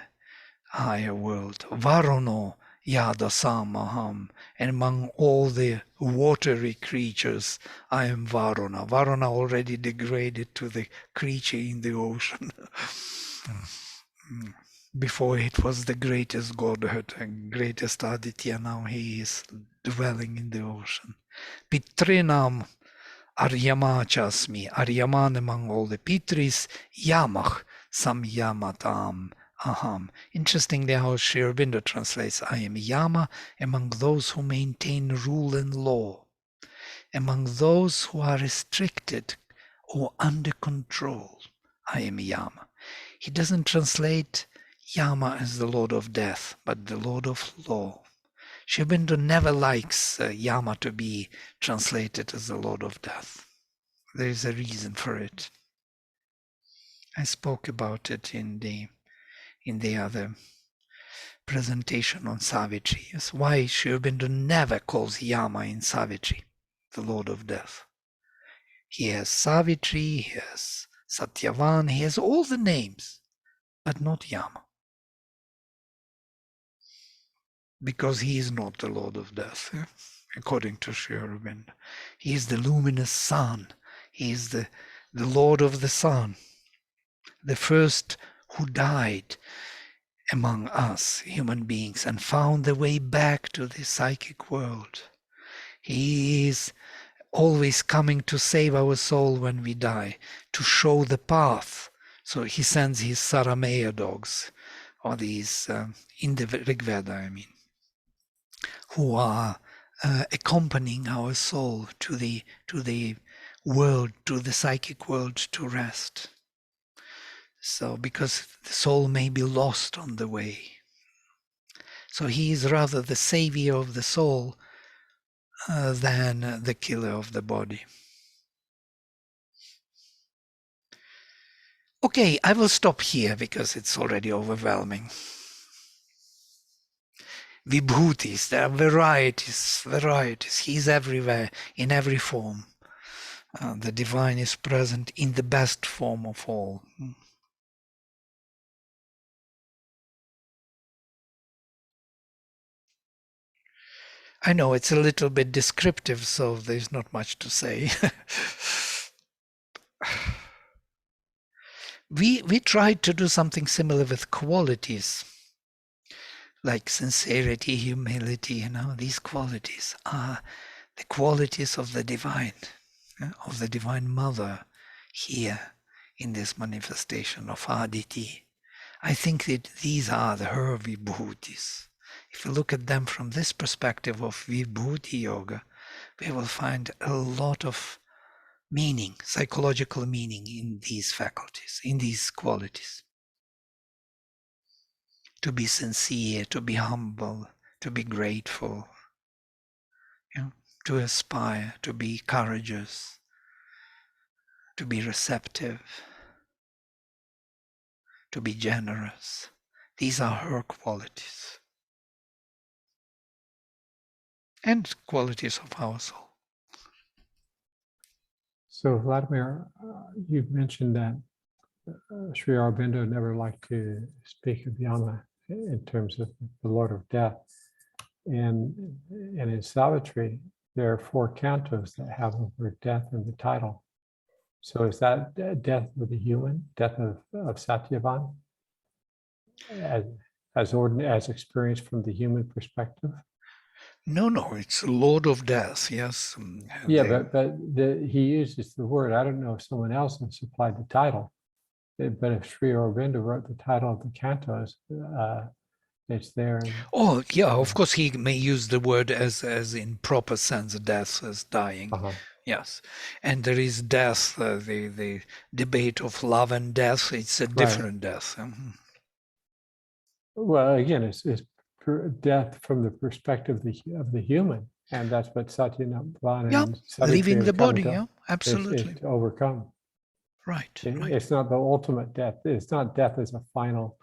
higher world. Varuno Yadasamaham. And among all the watery creatures, I am Varuna. Varuna already degraded to the creature in the ocean. Before it was the greatest godhood and greatest Aditya, now he is dwelling in the ocean. Pitrinam Aryama chasmi, Aryaman among all the Pitris, Yamach samyamatam aham. Interestingly how Sri Aurobindo translates, I am Yama among those who maintain rule and law, among those who are restricted or under control. I am Yama. He doesn't translate Yama as the Lord of Death, but the Lord of Law. Sri Aurobindo never likes Yama to be translated as the Lord of Death. There is a reason for it. I spoke about it in the other presentation on Savitri. Yes, why Sri Aurobindo never calls Yama in Savitri, the Lord of Death. He has Savitri, he has Satyavan, he has all the names, but not Yama. Because he is not the Lord of Death, according to Sri Aurobindo. He is the luminous sun. He is the Lord of the sun, the first who died among us, human beings, and found the way back to the psychic world. He is always coming to save our soul when we die, to show the path. So he sends his Sarameya dogs, or these, in the Rig Veda, I mean, who are accompanying our soul to the world, to the psychic world, to rest. So because the soul may be lost on the way. So he is rather the savior of the soul than the killer of the body. Okay, I will stop here because it's already overwhelming. Vibhutis, there are varieties. He's everywhere, in every form. The divine is present in the best form of all. I know it's a little bit descriptive, so there's not much to say. We tried to do something similar with qualities, like sincerity, humility, these qualities are the qualities of the divine mother here in this manifestation of Aditi. I think that these are her Vibhutis. If you look at them from this perspective of Vibhuti Yoga, we will find a lot of meaning, psychological meaning in these faculties, in these qualities. To be sincere, to be humble, to be grateful, to aspire, to be courageous, to be receptive, to be generous. These are her qualities. And qualities of our soul. So Vladimir, you've mentioned that Sri Aurobindo never liked to speak of Yama in terms of the Lord of Death. And in Savitri, there are 4 cantos that have the word death in the title. So is that death of the human, death of Satyavan, as experienced from the human perspective? No, it's Lord of Death, yes. Yeah, but he uses the word. I don't know if someone else has supplied the title, but if Sri Aurobindo wrote the title of the cantos, it's there. Oh, yeah, of course he may use the word as in proper sense, death as dying. Yes, and there is death, the debate of love and death. It's a different death. Well, again, it's death from the perspective of the human, and that's what Satyavan and Savitri leaving the body. To, absolutely is to overcome. Right. It's not the ultimate death. It's not death as a final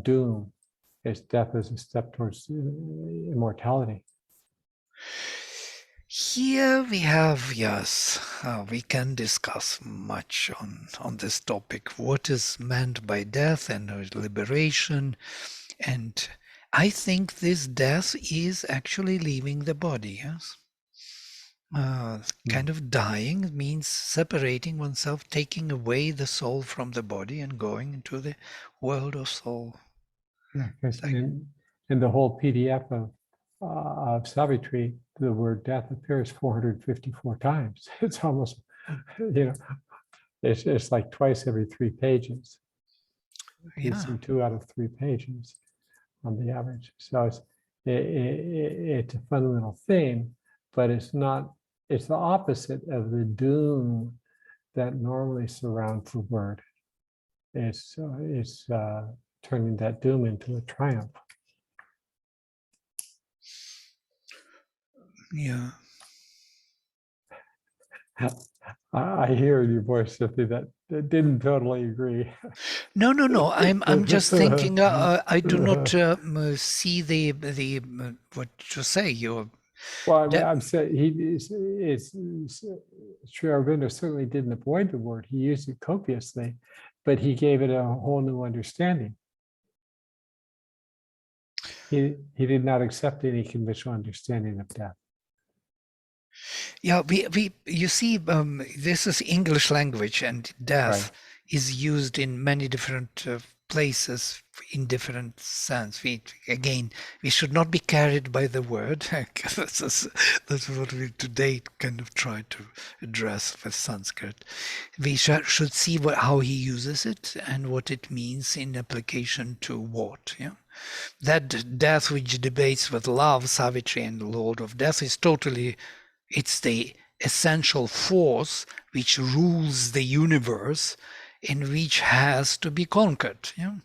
doom. It's death as a step towards immortality. Here we have, we can discuss much on this topic. What is meant by death and liberation? And I think this death is actually leaving the body, yes? Kind of dying means separating oneself, taking away the soul from the body and going into the world of soul. Yeah, because in the whole PDF of Savitri, the word death appears 454 times. It's almost, it's like twice every 3 pages. You see 2 out of 3 pages on the average. So it's a fundamental theme, but it's not, it's the opposite of the doom that normally surrounds the word. It's turning that doom into a triumph. Yeah. I hear in your voice something that didn't totally agree. No. I'm just thinking. I do not see the what you say. Well, I'm saying it's Sri Aurobindo certainly didn't avoid the word. He used it copiously, but he gave it a whole new understanding. He did not accept any conventional understanding of death. Yeah, you see, this is English language, and death is used in many different places in different sense. We should not be carried by the word. That's what we today kind of try to address with Sanskrit. We should see how he uses it and what it means in application to what. Yeah. That death which debates with love, Savitri, and the Lord of Death is totally, it's the essential force which rules the universe and which has to be conquered. Yeah?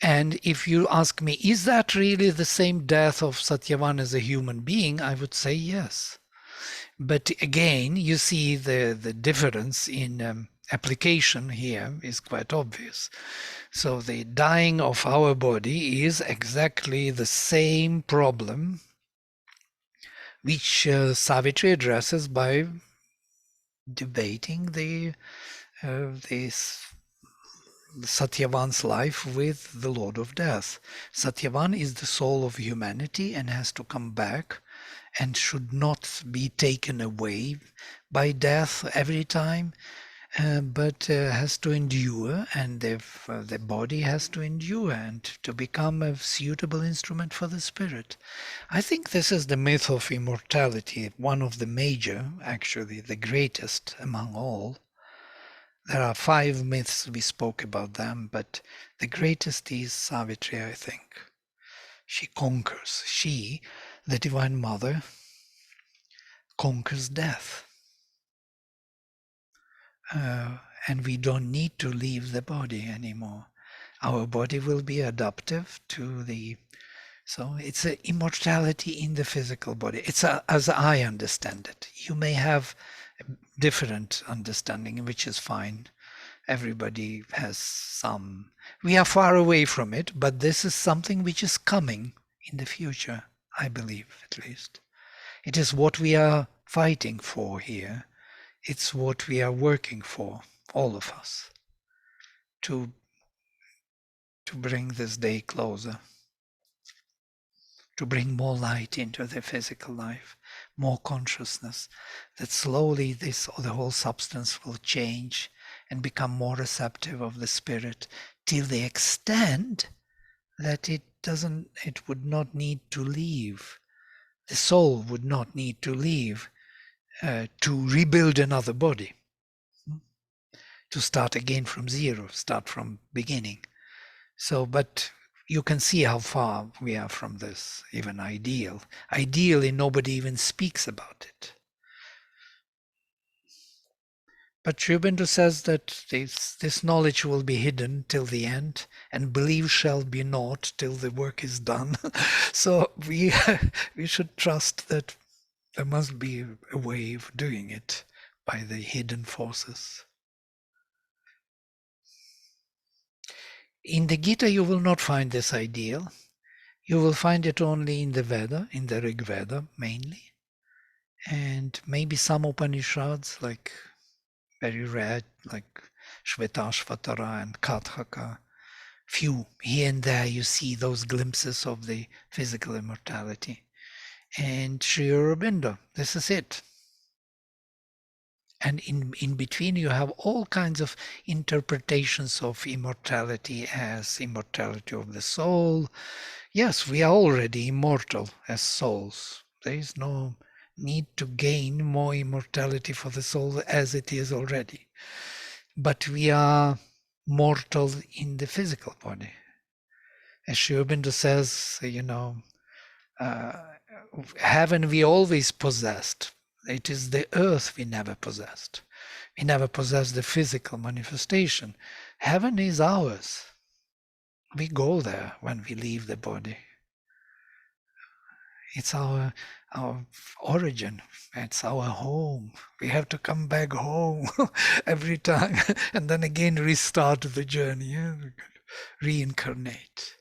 And if you ask me, is that really the same death of Satyavan as a human being? I would say yes. But again, you see the difference in application here is quite obvious. So the dying of our body is exactly the same problem which Savitri addresses by debating the Satyavan's life with the Lord of Death. Satyavan is the soul of humanity and has to come back and should not be taken away by death every time, but has to endure, and the body has to endure and to become a suitable instrument for the spirit. I think this is the myth of immortality, one of the major, actually the greatest among all. There are 5 myths, we spoke about them, but the greatest is Savitri, I think. She conquers. She, the Divine Mother, conquers death. And we don't need to leave the body anymore. Our body will be adaptive to the... So it's an immortality in the physical body. It's as I understand it. You may have a different understanding, which is fine. Everybody has some. We are far away from it, but this is something which is coming in the future, I believe, at least. It is what we are fighting for here. It's what we are working for, all of us, to bring this day closer, to bring more light into the physical life, more consciousness, that slowly the whole substance will change and become more receptive of the spirit, till the extent that it would not need to leave. The soul would not need to leave to rebuild another body, to start again from zero, start from beginning. So, but you can see how far we are from this, even ideal. Ideally, nobody even speaks about it. But Sri Aurobindo says that this knowledge will be hidden till the end, and belief shall be naught till the work is done. So we should trust that there must be a way of doing it by the hidden forces. In the Gita, you will not find this ideal. You will find it only in the Veda, in the Rig Veda mainly, and maybe some Upanishads, like very rare, like Shvetashvatara and Katthaka. Few here and there you see those glimpses of the physical immortality. And Sri Aurobindo, this is it. And in between you have all kinds of interpretations of immortality as immortality of the soul. Yes, we are already immortal as souls. There is no need to gain more immortality for the soul as it is already. But we are mortal in the physical body. As Sri Aurobindo says, heaven we always possessed. It is the earth we never possessed. We never possessed the physical manifestation. Heaven is ours. We go there when we leave the body. It's our origin. It's our home. We have to come back home every time and then again restart the journey, reincarnate.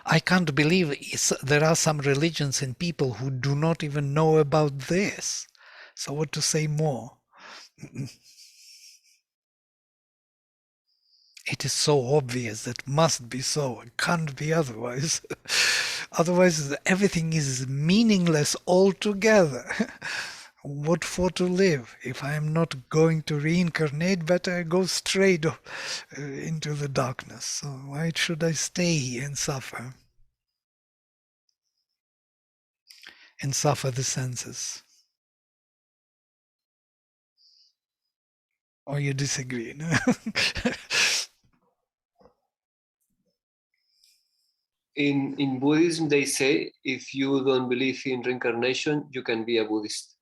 I can't believe there are some religions and people who do not even know about this. So what to say more? It is so obvious that must be so. It can't be otherwise. Otherwise, everything is meaningless altogether. What for to live? If I am not going to reincarnate, better I go straight into the darkness. So why should I stay here and suffer? And suffer the senses? Or you disagree? No? In Buddhism, they say if you don't believe in reincarnation, you can be a Buddhist.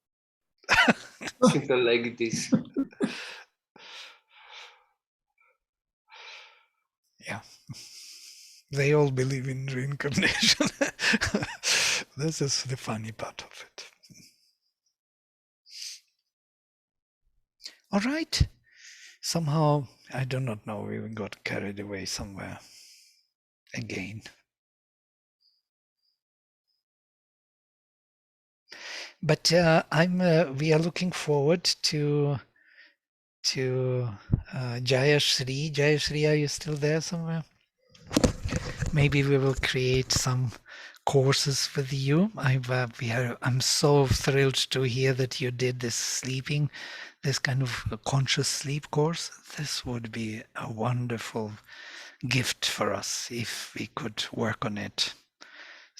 Simple like this. Yeah. They all believe in reincarnation. This is the funny part of it. All right. Somehow, I do not know, we got carried away somewhere again. But we are looking forward to Jaya Shri. Jaya Shri, are you still there somewhere? Maybe we will create some courses with you. I'm so thrilled to hear that you did this sleeping, this kind of conscious sleep course. This would be a wonderful gift for us if we could work on it.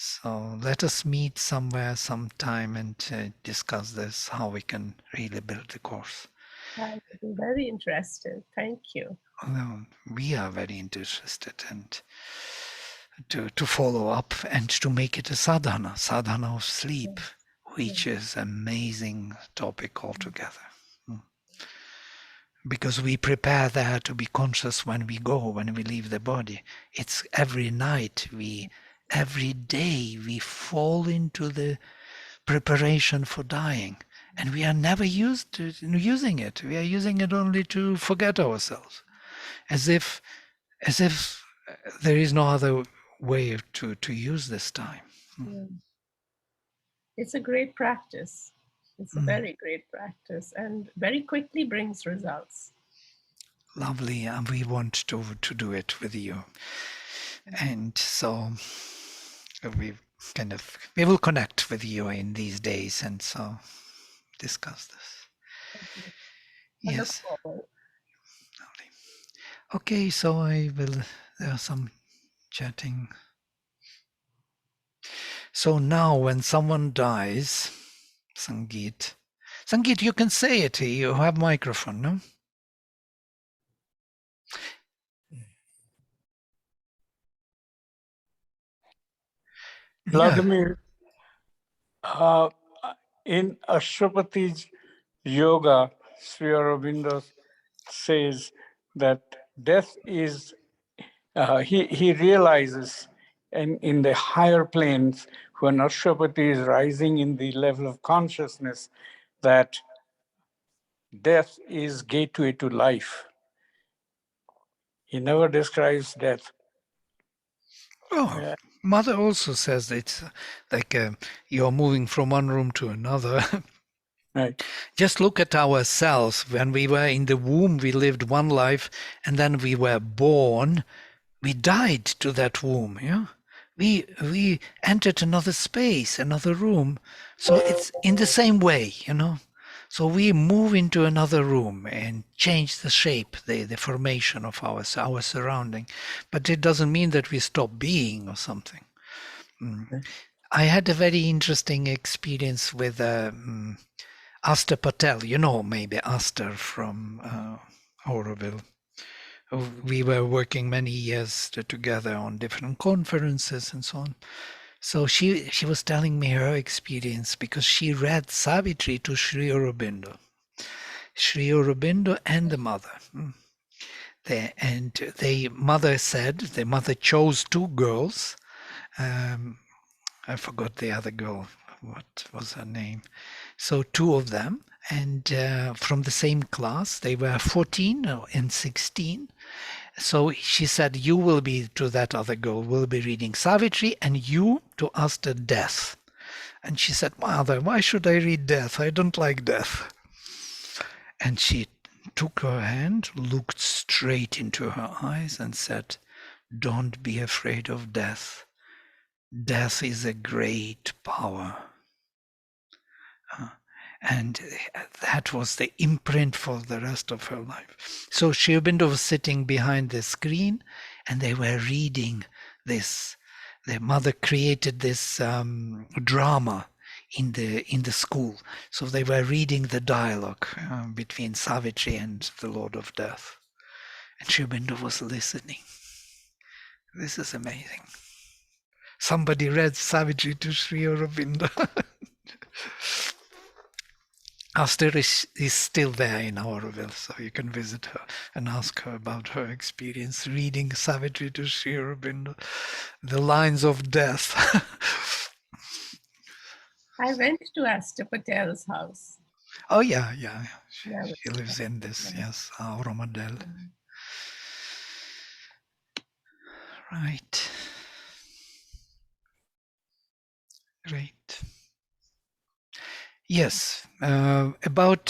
So let us meet somewhere sometime and discuss this, how we can really build the course. I'm very interested. Thank you. Well, we are very interested and to follow up and to make it a sadhana of sleep, which is amazing topic altogether. Because we prepare there to be conscious when we go, when we leave the body. It's every night, every day we fall into the preparation for dying. And we are never using it. We are using it only to forget ourselves. As if there is no other way to use this time. It's a great practice. It's a very great practice and very quickly brings results. Lovely, and we want to do it with you. And so we will connect with you in these days and so discuss this. Yes. Lovely. Okay, so there's some chatting. So now when someone dies, Sangeet, you can say it. You have microphone, no? Vladimir, in Ashwapati's yoga, Sri Aurobindo says that death is, he realizes in the higher planes, when Ashwapati is rising in the level of consciousness, that death is gateway to life. He never describes death. Oh, Mother also says that it's like you're moving from one room to another. Right. Just look at ourselves. When we were in the womb, we lived one life, and then we were born. We died to that womb. Yeah, we entered another space, another room. So it's in the same way, So we move into another room and change the shape, the formation of our surrounding. But it doesn't mean that we stop being or something. I had a very interesting experience with Aster Patel. You know, maybe Aster from Auroville. We were working many years together on different conferences and so on. So she was telling me her experience because she read Savitri to Sri Aurobindo. Sri Aurobindo and the mother. The mother said, the mother chose two girls. I forgot the other girl. What was her name? So two of them, and from the same class. They were 14 and 16. So she said, you will be, to that other girl, will be reading Savitri, and you to Aster death. And she said, Mother, why should I read death? I don't like death. And she took her hand, looked straight into her eyes and said, don't be afraid of death. Death is a great power. And that was the imprint for the rest of her life. So Sri Aurobindo was sitting behind the screen and they were reading this. Their mother created this drama in the school. So they were reading the dialogue between Savitri and the Lord of Death. And Sri Aurobindo was listening. This is amazing. Somebody read Savitri to Sri Aurobindo. Aster is still there in Auroville, so you can visit her and ask her about her experience reading Savitri to Sri Aurobindo, the lines of death. I went to Aster Patel's house. Oh, yeah. She lives in this, yes, Auromadel. Right. Great. Yes, about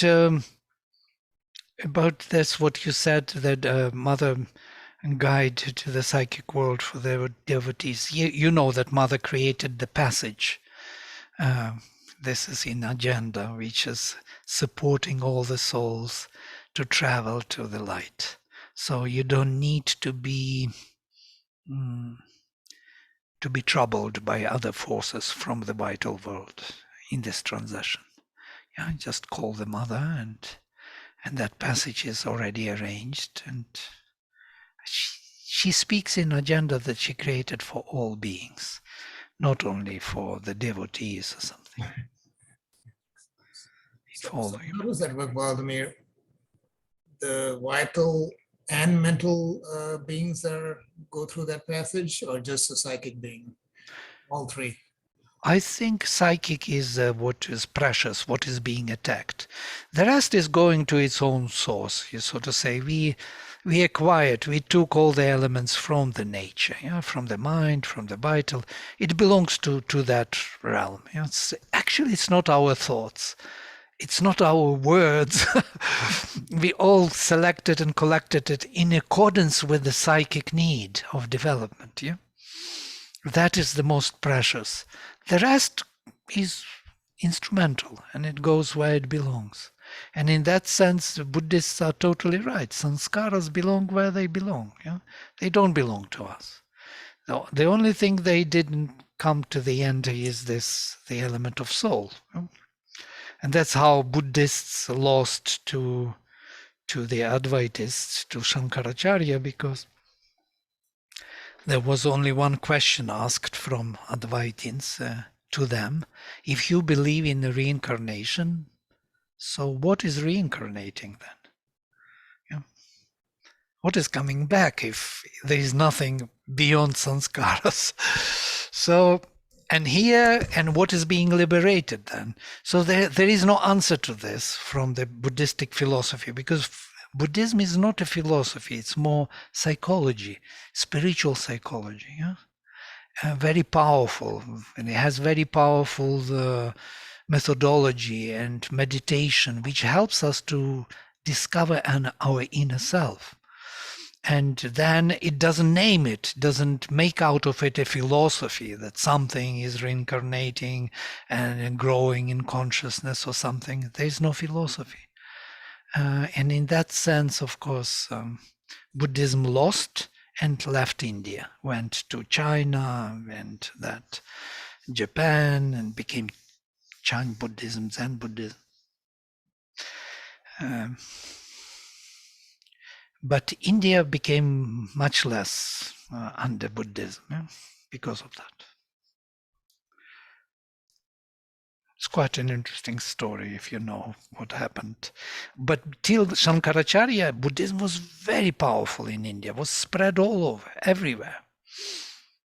this, what you said, that mother guide to the psychic world for their devotees. You know that mother created the passage. This is in agenda, which is supporting all the souls to travel to the light. So you don't need to be troubled by other forces from the vital world in this transition. Yeah, just call the mother, and that passage is already arranged, and she speaks in agenda that she created for all beings, not only for the devotees or something. So how does that work, Vladimir? The vital and mental beings go through that passage, or just a psychic being? All three? I think psychic is what is precious, what is being attacked. The rest is going to its own source, so to say. We acquired, we took all the elements from the nature, from the mind, from the vital. It belongs to that realm. It's not our thoughts. It's not our words. We all selected and collected it in accordance with the psychic need of development. That is the most precious. The rest is instrumental, and it goes where it belongs. And in that sense, the Buddhists are totally right. Sanskaras belong where they belong. They don't belong to us. The only thing they didn't come to the end is the element of soul. And that's how Buddhists lost to the Advaitists, to Shankaracharya, because there was only one question asked from Advaitins to them. If you believe in the reincarnation, so what is reincarnating then? What is coming back if there is nothing beyond sanskaras? And what is being liberated then? So there is no answer to this from the Buddhistic philosophy, because Buddhism is not a philosophy, it's more psychology, spiritual psychology. Very powerful, and it has very powerful methodology and meditation, which helps us to discover our inner self. And then it doesn't name it, doesn't make out of it a philosophy that something is reincarnating and growing in consciousness or something. There is no philosophy. And in that sense, of course, Buddhism lost and left India, went to China, and that Japan and became Chan Buddhism, Zen Buddhism. But India became much less under Buddhism because of that. It's quite an interesting story if you know what happened. But till Shankaracharya, Buddhism was very powerful in India, was spread all over, everywhere.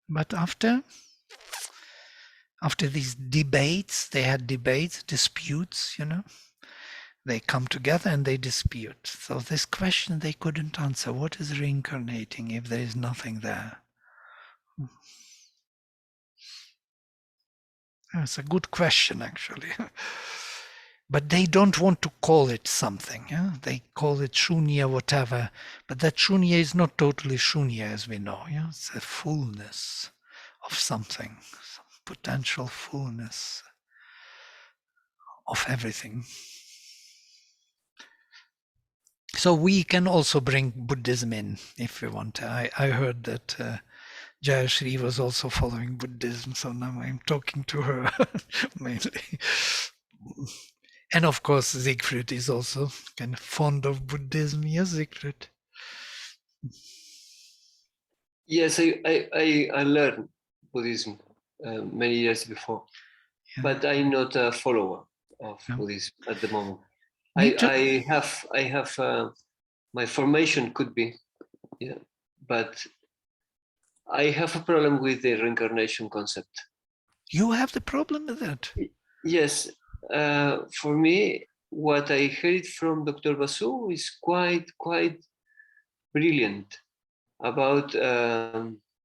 But after these debates, they had debates, disputes, they come together and they dispute. So this question they couldn't answer. What is reincarnating if there is nothing there? That's a good question, actually. But they don't want to call it something. They call it shunya, whatever. But that shunya is not totally shunya, as we know. It's a fullness of something, some potential fullness of everything. So we can also bring Buddhism in if we want. I heard that Jayashri was also following Buddhism, so now I'm talking to her mainly. And of course, Siegfried is also kind of fond of Buddhism. Yes, Siegfried? Yes, I learned Buddhism many years before, but I'm not a follower of Buddhism at the moment. I have my formation could be, but I have a problem with the reincarnation concept. You have the problem with that? Yes. For me, what I heard from Dr. Basu is quite brilliant about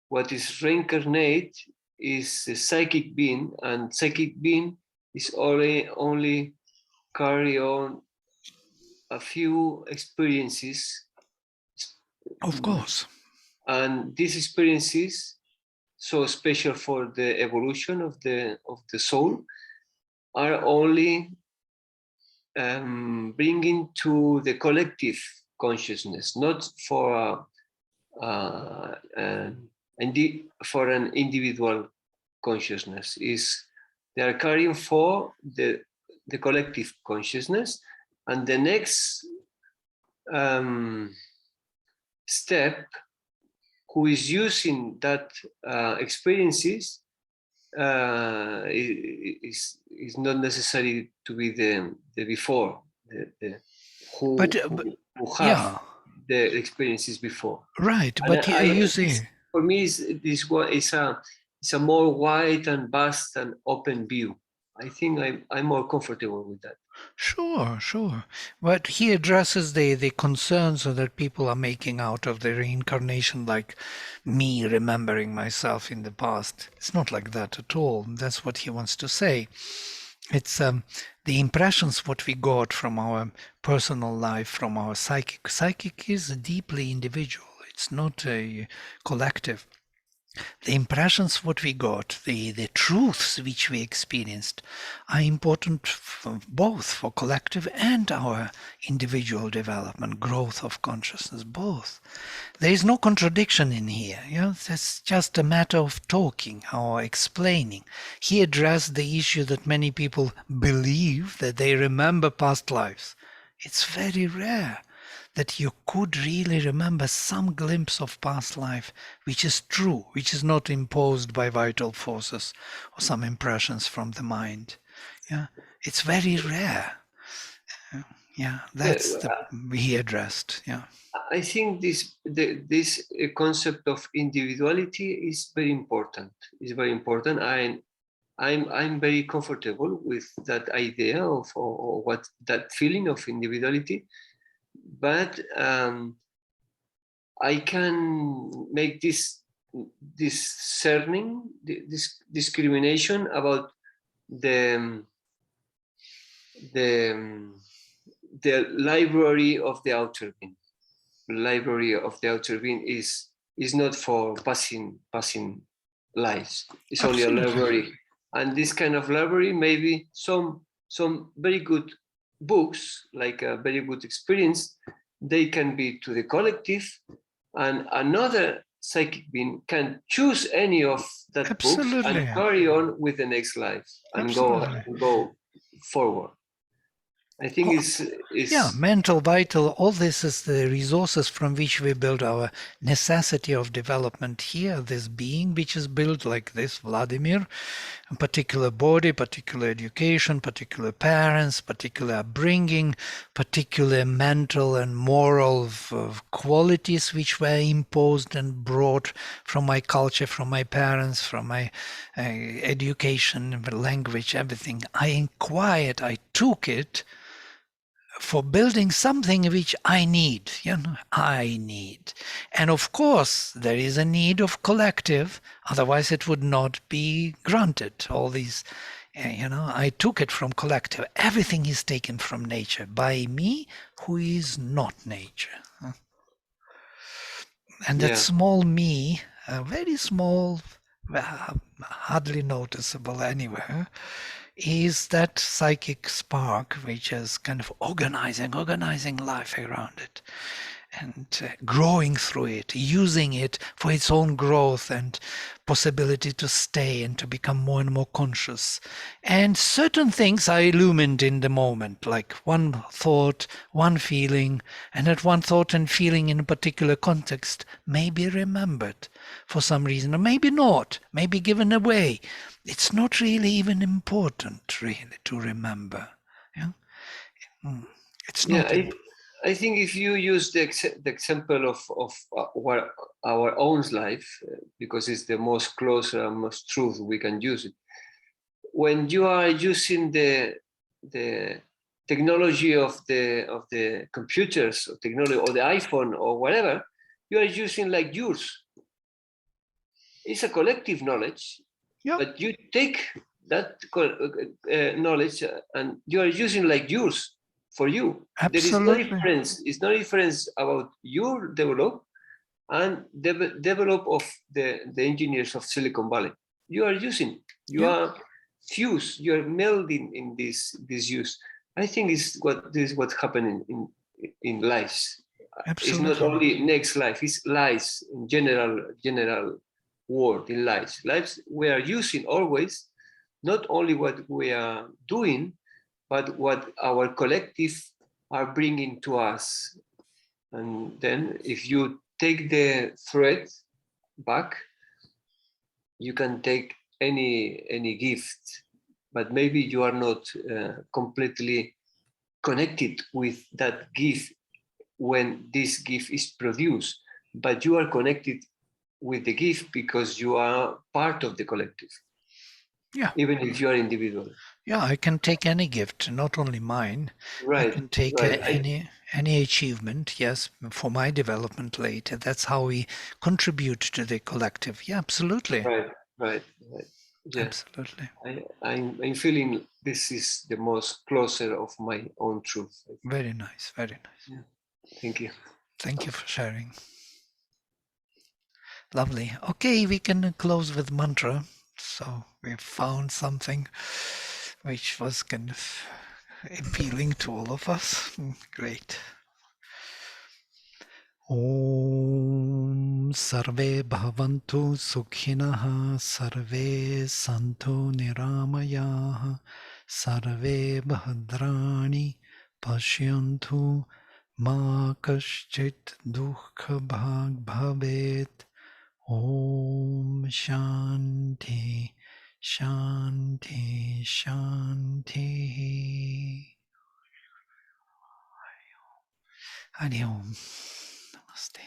what is reincarnate is a psychic being, and psychic being is only carry on a few experiences. Of course. And these experiences, so special for the evolution of the soul, are only bringing to the collective consciousness, not for for an individual consciousness. They are carrying for the collective consciousness, and the next step, who is using that experiences, is not necessary to be the before, who have the experiences before. Right, and but you see, for me, it's a more wide and vast and open view. I think I'm more comfortable with that. Sure. But he addresses the concerns that people are making out of the reincarnation, like me remembering myself in the past. It's not like that at all. That's what he wants to say. It's the impressions what we got from our personal life, from our psychic. Psychic is deeply individual. It's not a collective. The impressions what we got, the truths which we experienced, are important both for collective and our individual development, growth of consciousness, both. There is no contradiction in here. It's just a matter of talking or explaining. He addressed the issue that many people believe that they remember past lives. It's very rare that you could really remember some glimpse of past life, which is true, which is not imposed by vital forces or some impressions from the mind. It's very rare. That's he addressed. I think this concept of individuality is very important. It's very important. I'm very comfortable with that idea of or what that feeling of individuality. But I can make this discerning, this discrimination about the library of the outer being. The library of the outer being is not for passing lives. It's Absolutely. Only a library, and this kind of library, maybe some very good books, like a very good experience, they can be to the collective, and another psychic being can choose any of that books and carry on with the next life and go forward. I think it's mental, vital, all this is the resources from which we build our necessity of development here. This being which is built like this, Vladimir, a particular body, particular education, particular parents, particular upbringing, particular mental and moral qualities which were imposed and brought from my culture, from my parents, from my education, language, everything. I inquired, I took it for building something which I need, I need. And of course, there is a need of collective, otherwise it would not be granted. All these, I took it from collective. Everything is taken from nature by me, who is not nature. And that small me, very small, hardly noticeable anywhere, is that psychic spark which is kind of organizing life around it and growing through it, using it for its own growth and possibility to stay and to become more and more conscious. And certain things are illumined in the moment, like one thought, one feeling, and that one thought and feeling in a particular context may be remembered for some reason, or maybe not, maybe given away. It's not really even important, really, to remember. It's not. I think if you use the example of our own life, because it's the most closer and most truth we can use it. When you are using the technology of the computers or technology or the iPhone or whatever, you are using like yours. It's a collective knowledge, but you take that knowledge and you are using like yours. For you, absolutely. There is no difference. It's no difference about your develop and the develop of the engineers of Silicon Valley. You are using, you are fused, you are melding in this use. I think this is what's happening in lives. Absolutely. It's not only next life; it's lives in general word in lives. Lives we are using always, not only what we are doing, but what our collective are bringing to us. And then if you take the thread back, you can take any gift, but maybe you are not completely connected with that gift when this gift is produced, but you are connected with the gift because you are part of the collective. Even if you are individual. I can take any gift, not only mine. I can take any achievement, yes, for my development later. That's how we contribute to the collective. Yeah, absolutely. Right. Yeah. Absolutely. I'm feeling this is the most closer of my own truth. Very nice, very nice. Yeah. Thank you. Thank you for sharing. Lovely. Okay, we can close with mantra. So we've found something which was kind of appealing to all of us. Great. Om Sarve Bhavantu Sukhinah Sarve Santu Niramayaha Sarve Bhadrani Pashyantu Ma Kaschit Dukha Bhag Bhavet. Om Shanti Shanti Shanti. Hari Om. Namaste.